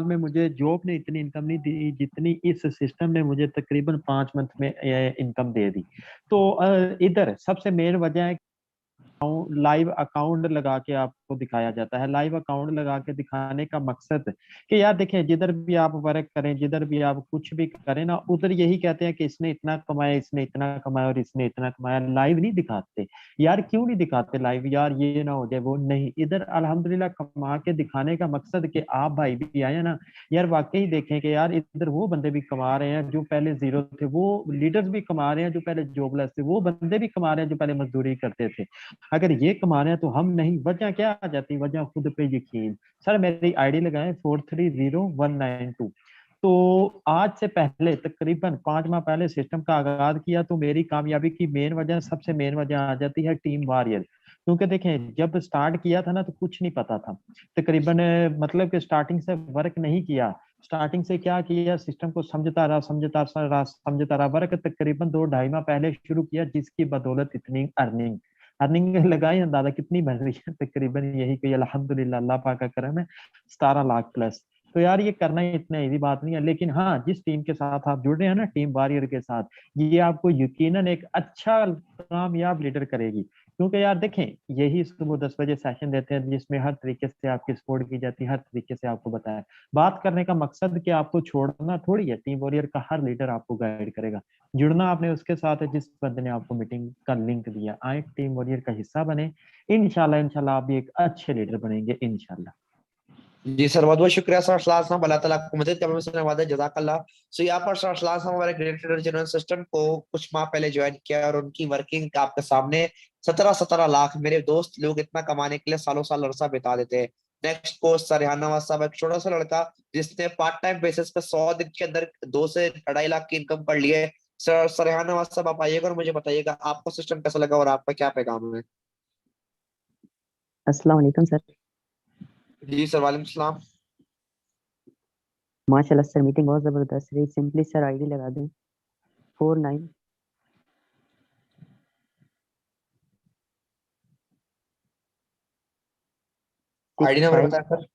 में मुझे जॉब ने इतनी इनकम नहीं दी जितनी इस सिस्टम ने मुझे तकरीबन 5 मंथ में इनकम दे दी। तो इधर सबसे मेन वजह है, लाइव अकाउंट लगा के आपको दिखाया जाता है। लाइव अकाउंट लगा के दिखाने का मकसद कि यार देखें, जिधर भी आप वर्क करें, जिधर भी आप कुछ भी करें ना, उधर यही कहते हैं कि इसने इतना कमाया, इसने इतना कमाया और इसने इतना कमाया। लाइव नहीं दिखाते। यार क्यों नहीं दिखाते लाइव? यार ये ना हो जाए वो नहीं, इधर अल्हम्दुलिल्लाह कमा के दिखाने का मकसद कि आप भाई भी आए ना, यार वाकई देखें कि यार इधर वो बंदे भी कमा रहे हैं जो पहले जीरो थे, वो लीडर्स भी कमा रहे हैं जो पहले जॉबलेस थे, वो बंदे भी कमा रहे हैं जो पहले मजदूरी करते थे। अगर ये कमा रहे हैं तो हम नहीं। वजह क्या आ जाती? वजह खुद पे यकीन। सर मेरी आईडी लगाएं 430192। तो आज से पहले तकरीबन 5 माह पहले सिस्टम का आगाज किया, तो मेरी कामयाबी की मेन वजह, सबसे मेन वजह आ जाती है टीम वॉरियर। क्योंकि देखें, जब स्टार्ट किया था ना तो कुछ नहीं पता था तकरीबन, मतलब कि स्टार्टिंग से वर्क नहीं किया। स्टार्टिंग से क्या किया, सिस्टम को समझता रहा वर्क तकरीबन 2 ढाई माह पहले शुरू किया, जिसकी बदौलत इतनी अर्निंग अर्निंग लगाई। अंदाजा कितनी बन रही है? तकरीबन यही कोई अल्हम्दुलिल्लाह अल्लाह पाक का करम है, 17 लाख प्लस। तो यार ये करना इतना इजी बात नहीं है, लेकिन हाँ जिस टीम के साथ आप जुड़ रहे हैं ना, टीम वॉरियर के साथ, ये आपको यकीनन एक अच्छा कामयाब लीडर करेगी। क्योंकि यार देखें, यही सुबह 10 बजे सेशन देते हैं जिसमें हर तरीके से आपकी सपोर्ट की जाती है, हर तरीके से आपको बताया। बात करने का मकसद कि आपको छोड़ना थोड़ी है, टीम वॉरियर का हर लीडर आपको गाइड करेगा। जुड़ना आपने उसके साथ है जिस बंदे ने आपको मीटिंग का लिंक दिया। आए टीम वॉरियर का हिस्सा बने, इंशाल्लाह इंशाल्लाह आप भी एक अच्छे लीडर बनेंगे इंशाल्लाह। जी सर बहुत बहुत शुक्रिया सर अरसलान साहब, अल्लाह ताला आपको मदद करे, उसने वादा जज़ाकल्लाह। सो यहाँ पर सर अरसलान साहब हमारे ग्रेटर जनरल सिस्टम को कुछ माह पहले ज्वाइन किया और उनकी वर्किंग आपके सामने 17-17 लाख। मेरे दोस्त लोग इतना कमाने के लिए सालों साल अरसा बिता देते हैं। Next course sir Rehan Nawaz साहब, एक छोटा सा लड़का जिसने पार्ट टाइम बेसिस पे 100 दिन के अंदर 2 से 2.5 लाख की इनकम कर ली है। सर रेहान नवाज साहब आप आइएगा और मुझे बताइएगा आपको सिस्टम कैसा लगा और आपका क्या पैगाम है। अस्सलाम वालेकुम सर। जी सर वालेकुम सलाम। माशाल्लाह सर, मीटिंग बहुत ज़बरदस्त रही। सिंपली सर आईडी लगा दें 49 आईडी सिक्स नंबर फाइव बताएं सर।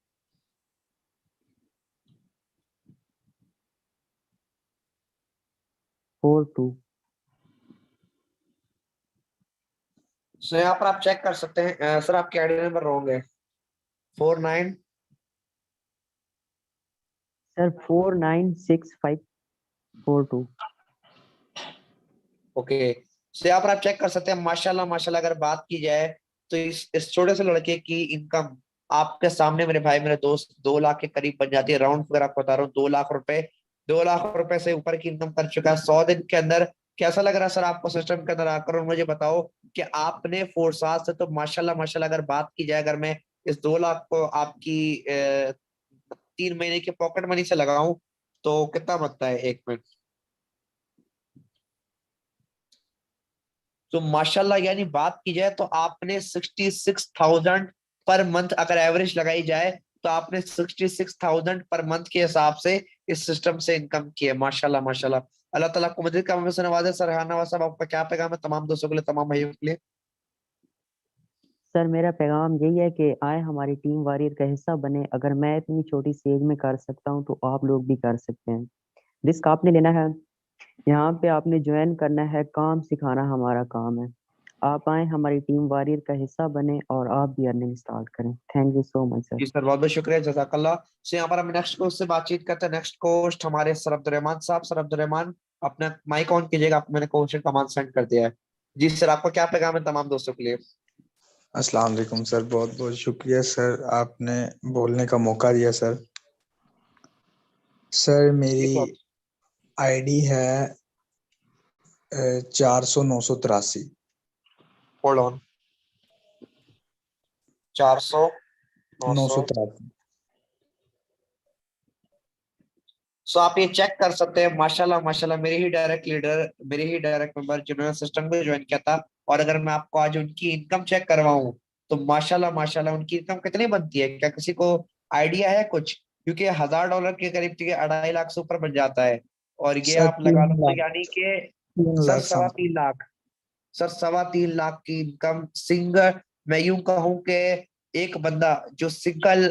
42। सो यहाँ पर आप चेक कर सकते हैं सर आपके आईडी नंबर रॉन्ग है। 49। सर 496542। ओके। सो यहाँ पर आप चेक कर सकते हैं, माशाल्लाह माशाल्लाह अगर बात की जाए तो इस छोटे से लड़के की इनकम आपके सामने मेरे भाई मेरे दोस्त 2 लाख के करीब बन जाती है। राउंड फिगर आपको बता रहा हूँ, 2 लाख रुपए। 2 लाख रुपए से ऊपर की इनकम कर चुका है 100 दिन के अंदर। कैसा लग रहा है सर आपको सिस्टम के अंदर आकर? और मुझे बताओ कि आपने फोर्सास से तो माशाल्लाह माशाल्लाह अगर बात की जाए, अगर मैं इस 2 लाख को आपकी 3 महीने की पॉकेट मनी से लगाऊं तो कितना बनता है एक मिनट? तो माशाल्लाह यानी बात की जाए तो आपने 66,000 पर मंथ अगर एवरेज लगाई जाए तो आपने 66,000 पर मंथ के हिसाब से इस सिस्टम से इनकम की है। माशाल्लाह माशाल्लाह, अल्लाह ताला को मदद का से नवाजे। सर रेहान नवाज साहब आपका क्या पैगाम है तमाम दोस्तों के लिए, तमाम भाइयों के लिए? सर मेरा पैगाम यही है कि आए हमारी टीम वॉरियर का हिस्सा बने। अगर मैं इतनी छोटी सी एज में कर सकता हूँ तो आप लोग भी कर सकते हैं। रिस्क आपने लेना है, यहाँ पे आपने ज्वाइन करना है, काम सिखाना हमारा काम है। आप आए हमारी टीम वॉरियर का हिस्सा बने और आप भी अर्निंग स्टार्ट करें। Thank you so much sir. जी सर बहुत बहुत शुक्रिया जजाकल्ला। सो यहाँ पर हम नेक्स्ट कोच से बातचीत करते हैं। नेक्स्ट कोच हमारे सर अब्दुर्रहमान साहब। सर अब्दुर्रहमान अपना माइक ऑन कीजिएगा, आपको मैंने क्वेश्चन कमांड सेंड कर दिया है। जी सर आपका क्या पैगाम है तमाम दोस्तों के लिए? अस्सलाम वालेकुम सर, बहुत बहुत शुक्रिया सर, आपने बोलने का मौका दिया सर। सर मेरी आईडी है 400 983। Hold on, 400 900। 983। सो आप ये चेक कर सकते हैं, माशाल्लाह माशाल्लाह, मेरे ही डायरेक्ट लीडर, मेरे ही डायरेक्ट मेंबर जिन्होंने सिस्टम को ज्वाइन किया था। और अगर मैं आपको आज उनकी इनकम चेक करवाऊं तो माशाल्लाह माशाल्लाह उनकी इनकम कितनी बनती है, क्या किसी को आइडिया है कुछ? क्योंकि $1000 के करीब 2.5 लाख से ऊपर बन जाता है। और ये सर आप लगा लो 3 तो लाख, यानी कि 3 लाख सर सवा समथिंग। तीन लाख सर 3.25 लाख की इनकम सिंगल। मैं यूं कहूं कि एक बंदा जो सिंगल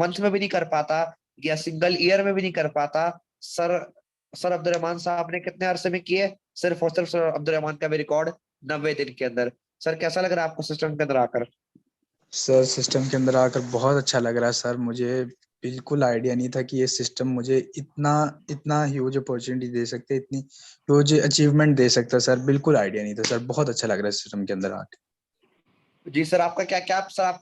मंथ में भी नहीं कर पाता या सिंगल ईयर में भी नहीं कर पाता, सर सर अब्दुलरहमान साहब ने कितने अरसे में किए? सिर्फ और सिर्फ सर अब्दुलरहमान का भी रिकॉर्ड 90 दिन के अंदर। सर कैसा लग रहा है आपको सिस्टम के अंदर आकर? सर सिस्टम के अंदर आकर बहुत अच्छा लग रहा है सर, मुझे बिल्कुल आइडिया नहीं था कि ये सिस्टम मुझे इतना इतना ह्यूज अपॉर्चुनिटी दे सकते, इतनी ह्यूज अचीवमेंट दे सकता सर, बिल्कुल आइडिया नहीं था सर, बहुत अच्छा लग रहा है सिस्टम के अंदर आकर। जी सर, आपका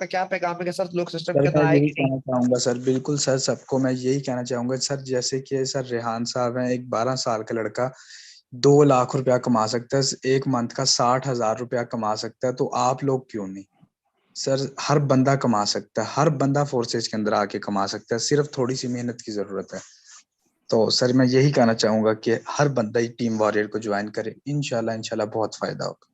क्या पैगाम है कि सर लोग सिस्टम सर के अंदर मैं आए यही कि नहीं? कहना चाहूंगा सर, बिल्कुल सर, सबको मैं यही कहना चाहूंगा सर, जैसे कि सर रेहान साहब हैं, एक 12 साल का लड़का 2 लाख रुपया कमा सकता है एक मंथ का, 60,000 रुपया कमा सकता है, तो आप लोग क्यों नहीं? सर हर बंदा कमा सकता है, हर बंदा फोर्सेज के अंदर आके कमा सकता है, सिर्फ थोड़ी सी मेहनत की जरूरत है। तो सर मैं यही कहना चाहूंगा कि हर बंदा ही टीम वॉरियर को ज्वाइन करे, इंशाल्लाह इंशाल्लाह बहुत फायदा होगा।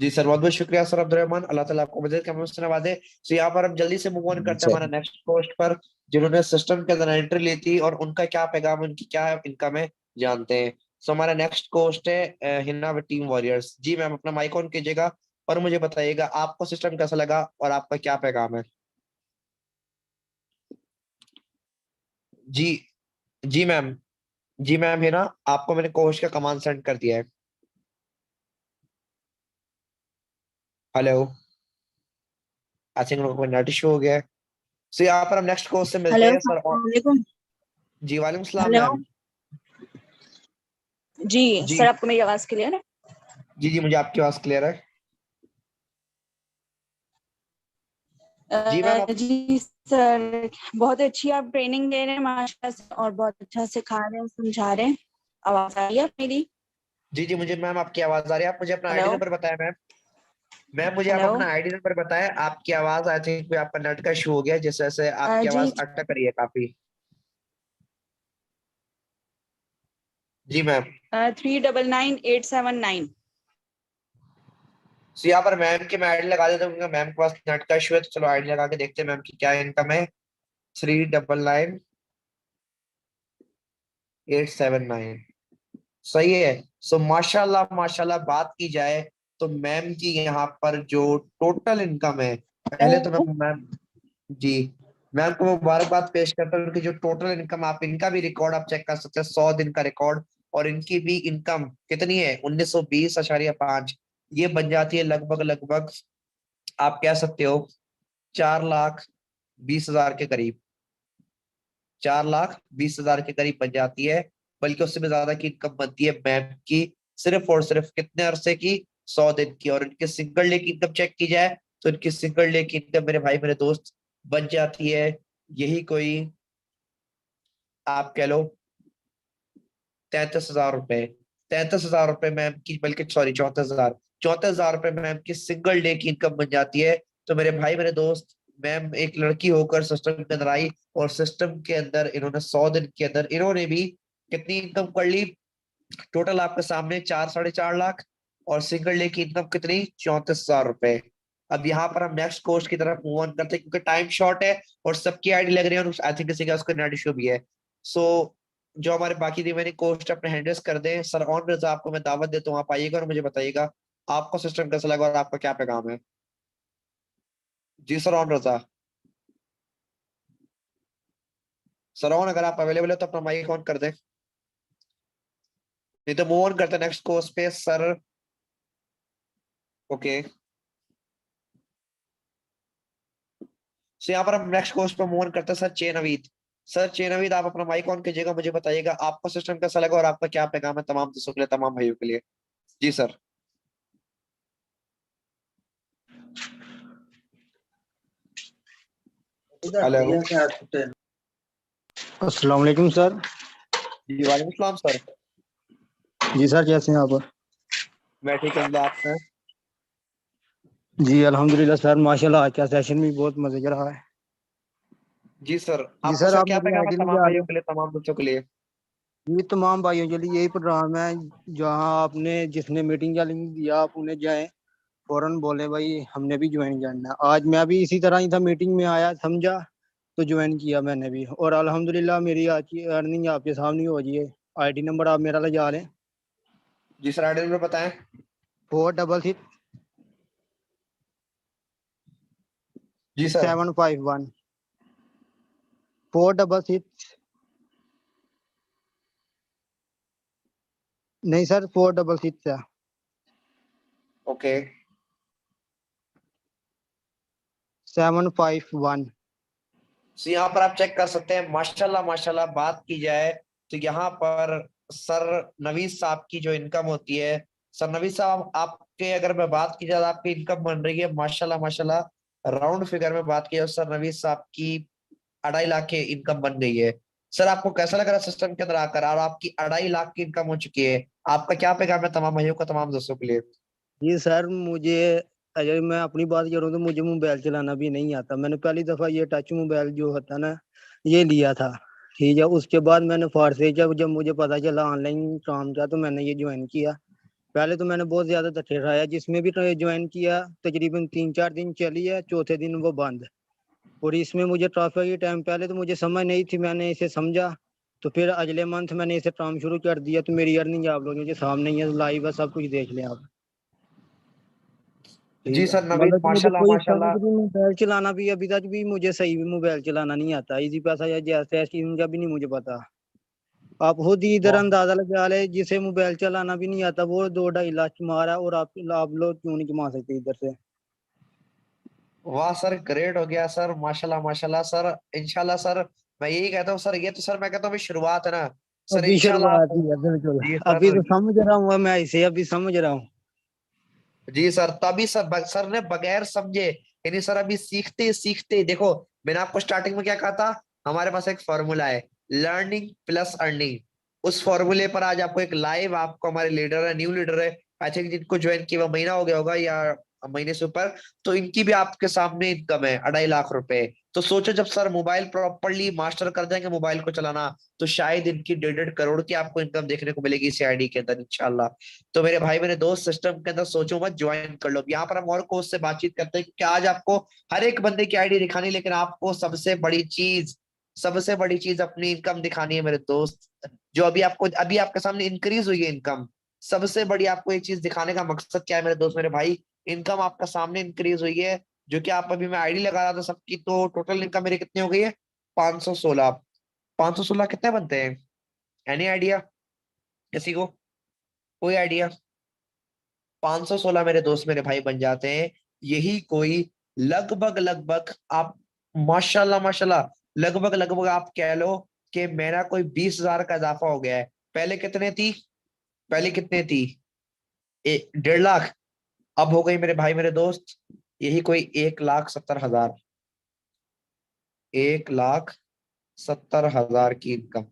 जी सर, बहुत बहुत शुक्रिया सर अब्दुलरहमान, अल्लाह ताला आपको मदद का से नवाजे। तो यहाँ पर हम जल्दी से मूव ऑन करते हैं सर हमारा नेक्स्ट पोस्ट पर, जिन्होंने सिस्टम के अंदर एंट्री ली थी और उनका क्या पैगाम, उनकी क्या इनकम है, जानते हैं। सो हमारा नेक्स्ट पोस्ट है हिना टीम वॉरियर्स। जी मैम, अपना माइक ऑन कीजिएगा और मुझे बताइएगा आपको सिस्टम कैसा लगा और आपका क्या पैगाम है। जी, जी मैम, जी मैम हिना, आपको मैंने कोच का कमांड सेंड कर दिया है। हेलो, आई थिंक कोई नेट इशू हो गया है। सो यहाँ पर हम नेक्स्ट कोच से मिलते हेलो, हैं सर। अस्सलाम वालेकुम। जी वालेकुम सलाम हेलो। मैम। जी जी सर, आपको मेरी आवाज क्लियर है? जी जी, मुझे आपकी आवाज क्लियर है। जी मैम आप। जी सर, बहुत अच्छी आप ट्रेनिंग दे रहे हैं माशाल्लाह से, और बहुत अच्छा सिखा रहे हैं, समझा रहे हैं। आवाज आ रही है मेरी? जी जी, मुझे मैम आपकी आवाज आ रही है। आप मुझे अपना आईडी हेलो। नंबर बताएं मैम। मैम मुझे आप हेलो। अपना आईडी नंबर बताएं। आपकी आवाज आई थिंक कोई आपका नेट का इशू हो गया है, जिस वजह से आपकी जी आवाज अटक रही है काफी। जी मैम। 399879। सो यहाँ पर मैम की मैं आईडी लगा देता हूँ क्योंकि मैम के पास नेट का इशू है। तो चलो आईडी लगा के देखते हैं मैम की क्या इनकम है। 399879। सही है। सो माशाल्लाह माशाल्लाह, बात की जाए तो मैम की यहाँ पर जो टोटल इनकम है, पहले तो मैं मैम, जी, मैम को मुबारकबाद पेश करता हूँ कि जो टोटल इनकम, आप इनका भी रिकॉर्ड आप चेक कर सकते हैं, 100 दिन का रिकॉर्ड। और इनकी भी इनकम कितनी है? 1920.5। ये बन जाती है लगभग लगभग, आप कह सकते हो 4,20,000 के करीब, 4,20,000 के करीब बन जाती है। बल्कि उससे भी ज्यादा की इनकम बनती है मैम की, सिर्फ और सिर्फ कितने अरसे की? 100 दिन की। और इनके सिंगल डे की इनकम चेक की जाए तो इनकी सिंगल डे की इनकम, मेरे भाई मेरे दोस्त, बन जाती है यही कोई, आप कह लो 33,000 रुपए। 33,000 रुपए मैम की, बल्कि सॉरी 34,000, 34,000 रुपए मैम की सिंगल डे की इनकम बन जाती है। तो मेरे भाई मेरे दोस्त, मैम एक लड़की होकर सिस्टम के अंदर आई और सिस्टम के अंदर इन्होंने 100 दिन के अंदर इन्होंने भी कितनी इनकम कर ली? टोटल आपके सामने 4 साढ़े 4 लाख। और सिंगल डे की इनकम कितनी? 34,000 रुपए। अब यहाँ पर हम नेक्स्ट कोर्स की तरफ मूव ऑन करते हैं क्योंकि टाइम शॉर्ट है और सबकी आईडी लग रही है, और आई थिंक किसी का उसका नेट इशू भी है। सो जो हमारे बाकी रिमेनिंग कोस्ट अपने हैंडल्स कर दें। सर ऑन रजा, आपको मैं दावत देता हूँ, आप आइएगा और मुझे बताइएगा आपको सिस्टम कैसा लगा और आपका क्या पैगाम है। जी सर ऑन रजा। सर ऑन, अगर आप अवेलेबल है तो अपना माइक ऑन कर दें, नहीं तो मूव ऑन करते हैं नेक्स्ट कोर्स पे सर। ओके, सो यहाँ पर हम नेक्स्ट कोर्स पे मूव ऑन करते हैं सर चेनवीद। सर चेनवीद, आप अपना माइक ऑन कीजिएगा, मुझे बताइएगा आपको सिस्टम कैसा लगा और आपका क्या पैगाम है तमाम दोस्तों के लिए, तमाम भाइयों के लिए। जी सर। हेलो अस्सलाम वालेकुम सर। जी वालेकुम सलाम सर। जी सर, कैसे हैं आप? मैं ठीक हूँ, आप हैं? जी अल्हम्दुलिल्लाह सर, माशाल्लाह आज का सेशन भी बहुत मजे का रहा है। जी सर, जी आपका सर, सर आप क्या मेरी पैगाम है आईडी नहीं तमाम जा भाइयों रहे। के लिए, तमाम दोस्तों के लिए? ये तमाम भाइयों के लिए यही प्रोग्राम है जहां आपने जिसने मीटिंग का लिंक दिया आप उन्हें जाएं, फौरन बोले भाई हमने भी ज्वाइन करना है। आज मैं भी इसी तरह ही था, मीटिंग में आया समझा तो ज्वाइन किया मैंने भी, और अल्हम्दुलिल्लाह मेरी आज की अर्निंग आपके सामने हो रही है। आईडी नंबर आप मेरा ले जा रहे हैं, जी सर, आईडी नंबर बताएं। 466751। जी सर। 466 नहीं सर, 466 है। ओके। 751। सो यहाँ पर आप चेक कर सकते हैं, माशाल्लाह माशाल्लाह बात की जाए तो यहाँ पर सर नवीद साहब की जो इनकम होती है, सर नवीद साहब आपके अगर मैं बात की जाए आपकी इनकम बन रही है माशाल्लाह माशाल्लाह, राउंड फिगर में बात की जाए सर नवीद साहब की 2.5 लाख की इनकम बन गई है। सर आपको कैसा लग रहा है सिस्टम के अंदर आकर, और आपकी 2.5 लाख की इनकम हो चुकी है, आपका क्या पैगाम है तमाम भाइयों का, तमाम दोस्तों के लिए? जी सर, मुझे अगर मैं अपनी बात करूं तो मुझे मोबाइल चलाना भी नहीं आता। मैंने पहली दफा ये टच मोबाइल जो होता ना ये लिया था, ठीक है। उसके बाद मैंने फार से जब मुझे पता चला ऑनलाइन काम था तो मैंने ये ज्वाइन किया। पहले तो मैंने बहुत ज्यादा धक्के खाया, जिसमें भी तो ज्वाइन किया तकरीबन 3-4 दिन चली है, चौथे दिन वो बंद। और इसमें मुझे ट्रांसफर के टाइम पहले तो मुझे समझ नहीं थी, मैंने इसे समझा तो फिर अगले मंथ मैंने इसे काम शुरू कर दिया। तो मेरी अर्निंग आप लोगों के सामने ही है, लाइव है, सब कुछ देख लें आप, जी ठीक है। सर नवीद मतलब कि मुझे माशाल्लाह कोई समझ माशाल्लाह। भी मोबाइल चलाना भी अभी तक भी मुझे सही भी मोबाइल चलाना नहीं आता। इजी पैसा या जैसे स्कीम का भी नहीं मुझे पता। आप खुद ही इधर वाह अंदाजा लगा ले, जिसे मोबाइल चलाना भी नहीं आता वो 2-2.5 लाख कमा रहा है, और आप लोग क्यों नहीं कमा सकते इधर से? वाह सर, ग्रेट हो गया सर, माशाल्लाह माशाल्लाह सर। इंशाल्लाह सर, मैं यही कहता हूँ सर, ये तो सर मैं कहता हूँ अभी शुरुआत है ना सर, अभी इंशाल्लाह शुरुआत आप। ही है बिल्कुल। जी अभी सर। तो समझ रहा हूँ मैं इसे, अभी समझ रहा हूँ। जी सर, तभी सर सर ने बगैर समझे, यानी सर अभी सीखते सीखते देखो, मैंने आपको स्टार्टिंग में क्या कहा था, हमारे पास एक फॉर्मूला है, लर्निंग प्लस अर्निंग। उस फॉर्मूले पर आज आपको एक लाइव, आपको हमारे लीडर है, न्यू लीडर है, आई थिंक जिनको ज्वाइन किया हुआ महीना हो गया होगा या महीने से ऊपर, तो इनकी भी आपके सामने इनकम है 2.5 लाख रुपए। तो सोचो जब सर मोबाइल प्रॉपरली मास्टर कर जाएंगे मोबाइल को चलाना, तो शायद इनकी 1.5 करोड़ की आपको इनकम देखने को मिलेगी इसी आईडी के अंदर इंशाल्लाह। तो मेरे भाई मेरे दोस्त, सिस्टम के अंदर सोचो मत, ज्वाइन कर लो। यहाँ पर हम और कोच से बातचीत करते हैं कि आज आपको हर एक बंदे की आईडी दिखानी, लेकिन आपको सबसे बड़ी चीज अपनी इनकम दिखानी है मेरे दोस्त। जो अभी आपके सामने इंक्रीज हुई है इनकम, सबसे बड़ी आपको एक चीज दिखाने का मकसद क्या है मेरे दोस्त मेरे भाई, इनकम आपका सामने इंक्रीज हुई है। जो कि आप, अभी मैं आईडी लगा रहा था सबकी, तो टोटल इनकम मेरी कितनी हो गई है? 516। 516 कितने बनते हैं? एनी आइडिया किसी को? कोई आइडिया? 516 मेरे दोस्त मेरे भाई बन जाते हैं, यही कोई लगभग लगभग आप, माशाल्लाह माशाल्लाह, लगभग लगभग आप कह लो कि मेरा कोई 20,000 का इजाफा हो गया है। पहले कितने थी? पहले कितने थी? 1.5 लाख। अब हो गई मेरे भाई मेरे दोस्त यही कोई 1,70,000। 1,70,000 की इनकम।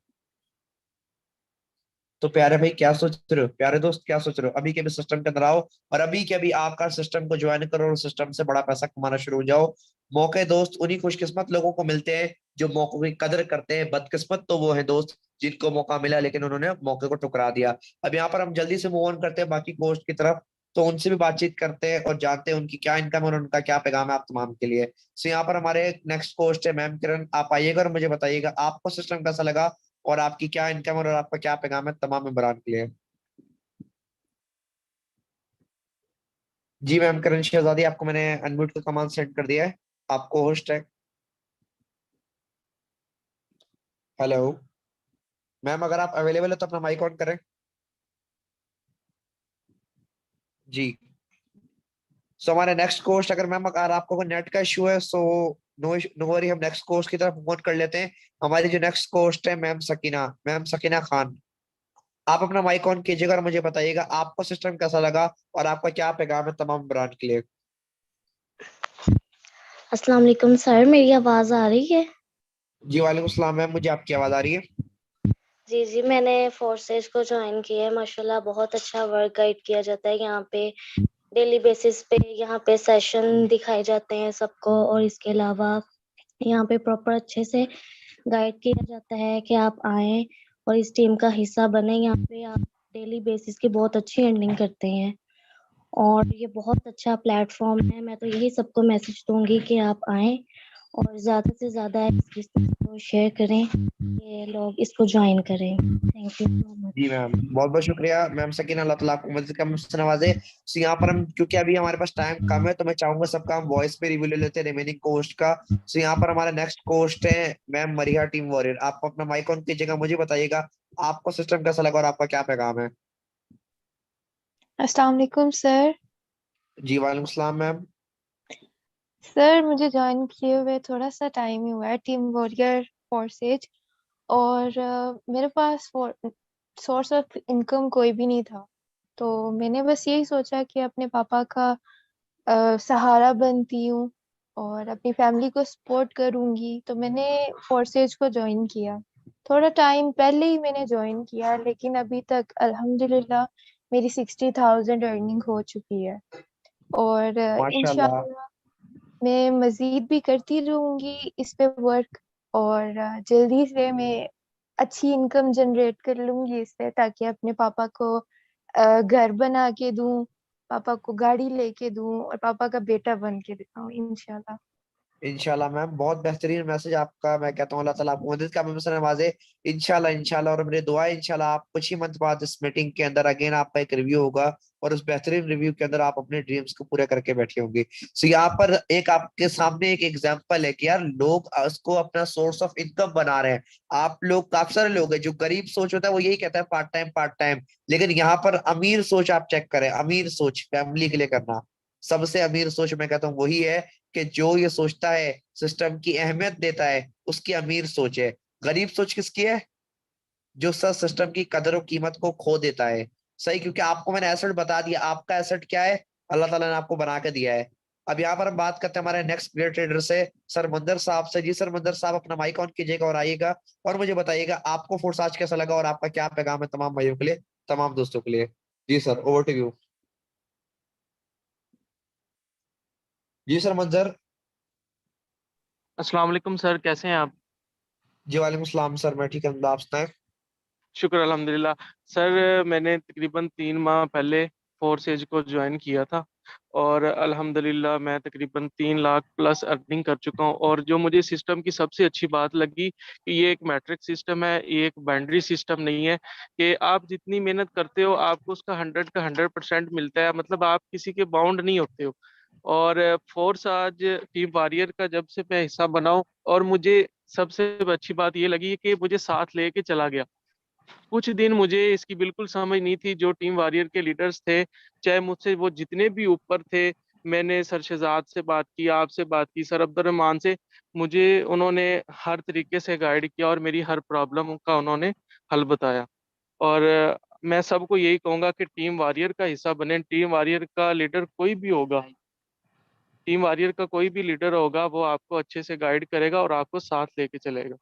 तो प्यारे भाई क्या सोच रहे हो, प्यारे दोस्त क्या सोच रहे हो, अभी के भी सिस्टम के अंदर आओ, और अभी के अभी आपका सिस्टम को ज्वाइन करो और सिस्टम से बड़ा पैसा कमाना शुरू हो जाओ। मौके दोस्त उन्हीं खुशकिस्मत लोगों को मिलते हैं जो मौकों की कदर करते हैं, बदकिस्मत तो वो है दोस्त जिनको मौका मिला लेकिन उन्होंने मौके को ठुकरा दिया। अब यहाँ पर हम जल्दी से मूव ऑन करते हैं बाकी पोस्ट की तरफ, तो उनसे भी बातचीत करते हैं और जानते हैं उनकी क्या इनकम है और उनका क्या पैगाम है आप तमाम के लिए। सो यहाँ पर हमारे नेक्स्ट पोस्ट है मैम किरण, आप आइएगा और मुझे बताइएगा आपको सिस्टम कैसा लगा और आपकी क्या इनकम और आपका क्या पैगाम है तमाम मेंबरान के लिए। जी मैम करण शहजादी, आपको मैंने अनम्यूट का कमांड सेंड कर दिया है, आपको होस्ट है। हेलो मैम, अगर आप अवेलेबल है तो अपना माइक ऑन करें। जी। सो हमारे नेक्स्ट कोर्स, अगर मैम अगर आपको कोई नेट का इशू है सो नो नो वरी, हम नेक्स्ट कोर्स की तरफ मूव ऑन कर लेते हैं। हमारी जो नेक्स्ट कोर्स है मैम सकीना खान, आप अपना माइक ऑन कीजिएगा और मुझे बताइएगा आपको सिस्टम कैसा लगा और आपका क्या पैगाम है तमाम ब्रांड के लिए। अस्सलाम वालेकुम सर, मेरी आवाज आ रही है? जी वालेकुम सलाम मैम, मुझे आपकी आवाज आ रही है। जी जी, मैंने फोर्सेज को ज्वाइन किया है। माशाल्लाह बहुत अच्छा वर्क गाइड किया जाता है यहाँ पे। डेली बेसिस पे यहाँ पे सेशन दिखाए जाते हैं सबको, और इसके अलावा यहाँ पे प्रॉपर अच्छे से गाइड किया जाता है कि आप आए और इस टीम का हिस्सा बने। यहाँ पे आप डेली बेसिस की बहुत अच्छी अर्निंग करते हैं और ये बहुत अच्छा प्लेटफॉर्म है। मैं तो यही सबको मैसेज दूंगी कि आप आए और ज्यादा से ज्यादा इसको शेयर करें, ये लोग इसको ज्वाइन करें। Thank you so much. जी मैम, बहुत बहुत शुक्रिया मैम सकीना, अल्लाह ताला आपको मदद कम से नवाजे। सो यहाँ पर हम, क्योंकि अभी हमारे पास टाइम कम है, तो मैं चाहूंगा सबका हम वॉइस पे रिव्यू ले लेते हैं रिमेनिंग कोस्ट का। सो यहाँ पर हमारा नेक्स्ट कोस्ट है मैम मरिया टीम वॉरियर। आप अपना माइक ऑन कीजिएगा, मुझे बताइएगा आपको सिस्टम कैसा लगा और आपका क्या पैगाम है। अस्सलाम वालेकुम सर। जी वालेकुम सलाम मैम। सर मुझे ज्वाइन किए हुए थोड़ा सा टाइम ही हुआ है टीम वॉरियर फोर्सेज, और मेरे पास सोर्स ऑफ इनकम कोई भी नहीं था। तो मैंने बस यही सोचा कि अपने पापा का सहारा बनती हूँ और अपनी फैमिली को सपोर्ट करूंगी, तो मैंने फोर्सेज को ज्वाइन किया। थोड़ा टाइम पहले ही मैंने ज्वाइन किया, लेकिन अभी तक अल्हम्दुलिल्लाह मेरी 60,000 अर्निंग हो चुकी है। और माशाल्लाह। इंशाल्लाह मैं मजीद भी करती रहूंगी इस पे वर्क, और जल्दी से मैं अच्छी इनकम जनरेट कर लूंगी इससे, ताकि अपने पापा को घर बना के दूं, पापा को गाड़ी लेके दूं और पापा का बेटा बन के दिखाऊं इंशाल्लाह। इंशाल्लाह मैम, बहुत बेहतरीन मैसेज आपका। मैं कहता हूँ अल्लाह ताला आपको मदद का हमेशा नवाजे। इंशाल्लाह इंशाल्लाह, और मेरी दुआ है इंशाल्लाह आप कुछ ही मंथ बाद इस मीटिंग के अंदर अगेन आपका एक रिव्यू होगा और उस बेहतरीन रिव्यू के अंदर आप अपने ड्रीम्स को पूरे करके बैठे होंगे। सो यहाँ पर एक आपके सामने एक एग्जांपल है कि यार लोग उसको अपना सोर्स ऑफ इनकम बना रहे हैं। आप लोग, काफी सारे लोग हैं जो गरीब सोच होता है वो यही कहता है पार्ट टाइम पार्ट टाइम, लेकिन यहाँ पर अमीर सोच आप चेक करें, अमीर सोच फैमिली के लिए करना। सबसे अमीर सोच मैं कहता हूँ वही है कि जो ये सोचता है सिस्टम की अहमियत देता है, उसकी अमीर सोच है। गरीब सोच किसकी है? जो सर सिस्टम की कदर और कीमत को खो देता है। सही, क्योंकि आपको मैंने एसेट बता दिया, आपका एसेट क्या है? अल्लाह ताला ने आपको बना के दिया है। अब यहाँ पर हम बात करते हैं हमारे नेक्स्ट ग्रेट ट्रेडर से, सर मंदर साहब से। जी सर मंदर साहब, अपना माइक ऑन कीजिएगा और आइएगा और मुझे बताइएगा आपको फोर्स आज कैसा लगा और आपका क्या पैगाम है तमाम भाइयों के लिए, तमाम दोस्तों के लिए। जी सर, ओवर टू यू। जी सर मंजर। अस्सलाम वालेकुम सर, कैसे हैं आप? जी वालेकुम सलाम सर, मैं ठीक हूँ, आप सुनाएं। शुक्र अल्हम्दुलिल्लाह। सर मैंने तकरीबन 3 माह पहले फोर्सेज को ज्वाइन किया था और अल्हम्दुलिल्लाह मैं तकरीबन 3 लाख प्लस अर्निंग कर चुका हूँ। और जो मुझे सिस्टम की सबसे अच्छी बात लगी कि ये एक मैट्रिक सिस्टम है, ये एक बाइनरी सिस्टम नहीं है कि आप जितनी मेहनत करते हो आपको उसका 100 का 100% मिलता है, मतलब आप किसी के बाउंड नहीं होते हो। और फोर्स आज टीम वॉरियर का जब से मैं हिस्सा बना हूं, और मुझे सबसे अच्छी बात ये लगी कि मुझे साथ लेके चला गया। कुछ दिन मुझे इसकी बिल्कुल समझ नहीं थी। जो टीम वॉरियर के लीडर्स थे, चाहे मुझसे वो जितने भी ऊपर थे, मैंने सर शहजाद से बात की, आपसे बात की, सर अब्दुर्रहमान से, मुझे उन्होंने हर तरीके से गाइड किया और मेरी हर प्रॉब्लम का उन्होंने हल बताया। और मैं सबको यही कहूंगा कि टीम वॉरियर का हिस्सा बने। टीम वॉरियर का लीडर कोई भी होगा, टीम वॉरियर का कोई भी लीडर होगा, वो आपको अच्छे से गाइड करेगा और आपको साथ लेके चलेगा।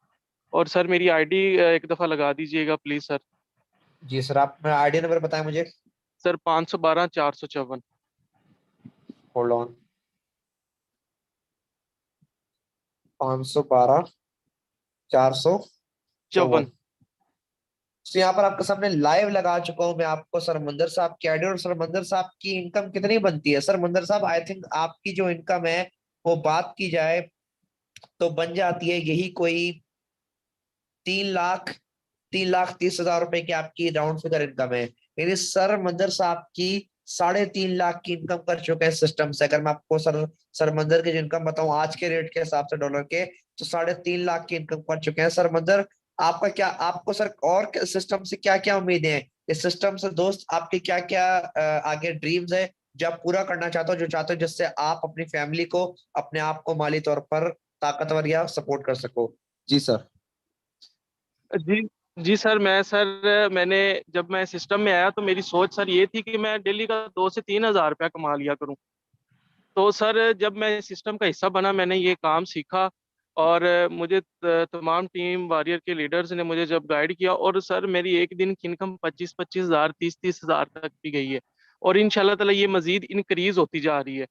और सर मेरी आईडी एक दफ़ा लगा दीजिएगा प्लीज़ सर। जी सर, आप मेरा आईडी नंबर बताएं मुझे। सर 512 454। Hold on. 512 454। 54। तो यहाँ पर आपके सामने लाइव लगा चुका हूं मैं आपको सरमंदर साहब की आईडी। और सरमंदर साहब की इनकम कितनी बनती है? सरमंदर साहब, आई थिंक आपकी जो इनकम है वो बात की जाए तो बन जाती है यही कोई 3 लाख, 3,30,000 रुपए की आपकी राउंड फिगर इनकम है। यानी सर मंदर साहब की 3.5 लाख की इनकम कर चुके हैं सिस्टम से। अगर मैं आपको सर मंदर की जो इनकम बताऊं आज के रेट के हिसाब से डॉलर के, तो 3.5 लाख की इनकम कर चुके हैं सर मंदर। आपका क्या, आपको सर और सिस्टम से क्या क्या उम्मीदें हैं? इस सिस्टम से दोस्त आपके क्या क्या आगे ड्रीम्स है जो आप पूरा करना चाहते हो, जो चाहते हो जिससे आप अपनी फैमिली को, अपने आप को माली तौर पर ताकतवर या सपोर्ट कर सको? जी सर। जी जी सर, मैंने जब मैं सिस्टम में आया तो मेरी सोच सर ये थी कि मैं डेली का 2 से 3 हज़ार रुपया कमा लिया करूं। तो सर जब मैं सिस्टम का हिस्सा बना, मैंने ये काम सीखा और मुझे तमाम टीम वॉरियर के लीडर्स ने मुझे जब गाइड किया, और सर मेरी एक दिन की इनकम 25-25 हज़ार 30-30 हज़ार तक भी गई है, और इंशाल्लाह ताला ये मजीद इंक्रीज होती जा रही है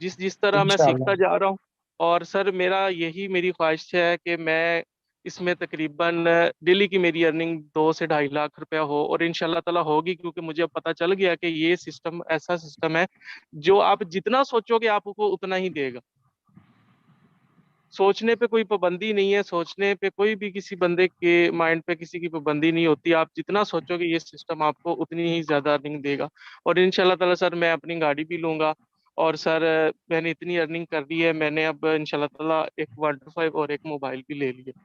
जिस जिस तरह मैं सीखता इंशाल्लाह। जा रहा हूँ। और सर मेरी ख्वाहिश है कि मैं इसमें तकरीबन डेली की मेरी अर्निंग 2 से 2.5 लाख रुपया हो, और इंशाल्लाह ताला होगी, क्योंकि मुझे अब पता चल गया कि ये सिस्टम ऐसा सिस्टम है जो आप जितना सोचोगे आपको उतना ही देगा। सोचने पे कोई पाबंदी नहीं है, सोचने पे कोई भी किसी बंदे के माइंड पे किसी की पाबंदी नहीं होती। आप जितना सोचोगे ये सिस्टम आपको उतनी ही ज्यादा अर्निंग देगा। और इंशाल्लाह ताला सर मैं अपनी गाड़ी भी लूंगा, और सर मैंने इतनी अर्निंग कर ली है, मैंने अब इंशाल्लाह ताला एक 125 और एक मोबाइल भी ले लिया।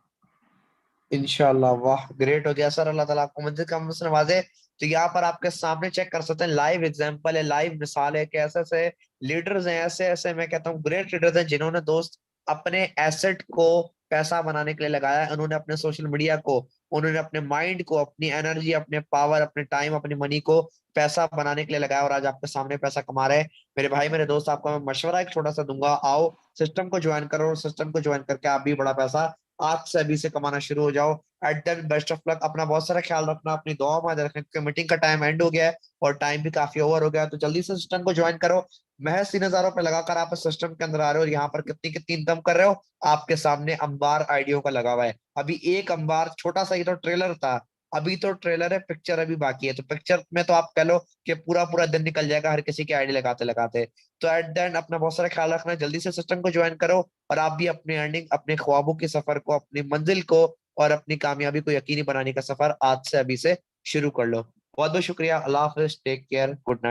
इंशाल्लाह, वाह ग्रेट हो गया सर, अल्लाह ताला आपको मंजिल कम से नवाजे। तो यहाँ पर आपके सामने चेक कर सकते हैं, लाइव एग्जांपल है, लाइव मिसाल है कि ऐसे ऐसे लीडर्स हैं, ऐसे ऐसे मैं कहता हूँ ग्रेट लीडर्स हैं जिन्होंने दोस्त अपने एसेट को पैसा बनाने के लिए लगाया है। उन्होंने अपने सोशल मीडिया को, उन्होंने अपने माइंड को, अपनी एनर्जी, अपने पावर, अपने टाइम, अपनी मनी को पैसा बनाने के लिए लगाया, और आज आपके सामने पैसा कमा रहे हैं। मेरे भाई मेरे दोस्त, आपको मैं मशवरा एक छोटा सा दूंगा, आओ सिस्टम को ज्वाइन करो, और सिस्टम को ज्वाइन करके आप भी बड़ा पैसा आज से अभी से कमाना शुरू हो जाओ। At the best of luck, अपना बहुत सारा ख्याल रखना, अपनी दुआ में याद रखना, क्योंकि मीटिंग का टाइम एंड हो गया है और टाइम भी काफी ओवर हो गया है। तो जल्दी से सिस्टम को ज्वाइन करो। महज 3,000 रुपए लगाकर आप इस सिस्टम के अंदर आ रहे हो, और यहाँ पर कितनी कितनी इनकम कर रहे हो, आपके सामने अंबार आइडियो का लगा हुआ है। अभी एक अंबार छोटा सा, ये तो ट्रेलर था, अभी तो ट्रेलर है, पिक्चर अभी बाकी है। तो पिक्चर में तो आप कह लो कि पूरा पूरा दिन निकल जाएगा हर किसी की आईडी लगाते लगाते। तो एट द एंड अपना बहुत सारा ख्याल रखना, जल्दी से सिस्टम को ज्वाइन करो, और आप भी अपनी अर्निंग, अपने ख्वाबों के सफर को, अपनी मंजिल को और अपनी कामयाबी को यकीनी बनाने का सफर आज से अभी से शुरू कर लो। बहुत बहुत शुक्रिया। अल्लाह हाफिज, टेक केयर, गुड नाइट।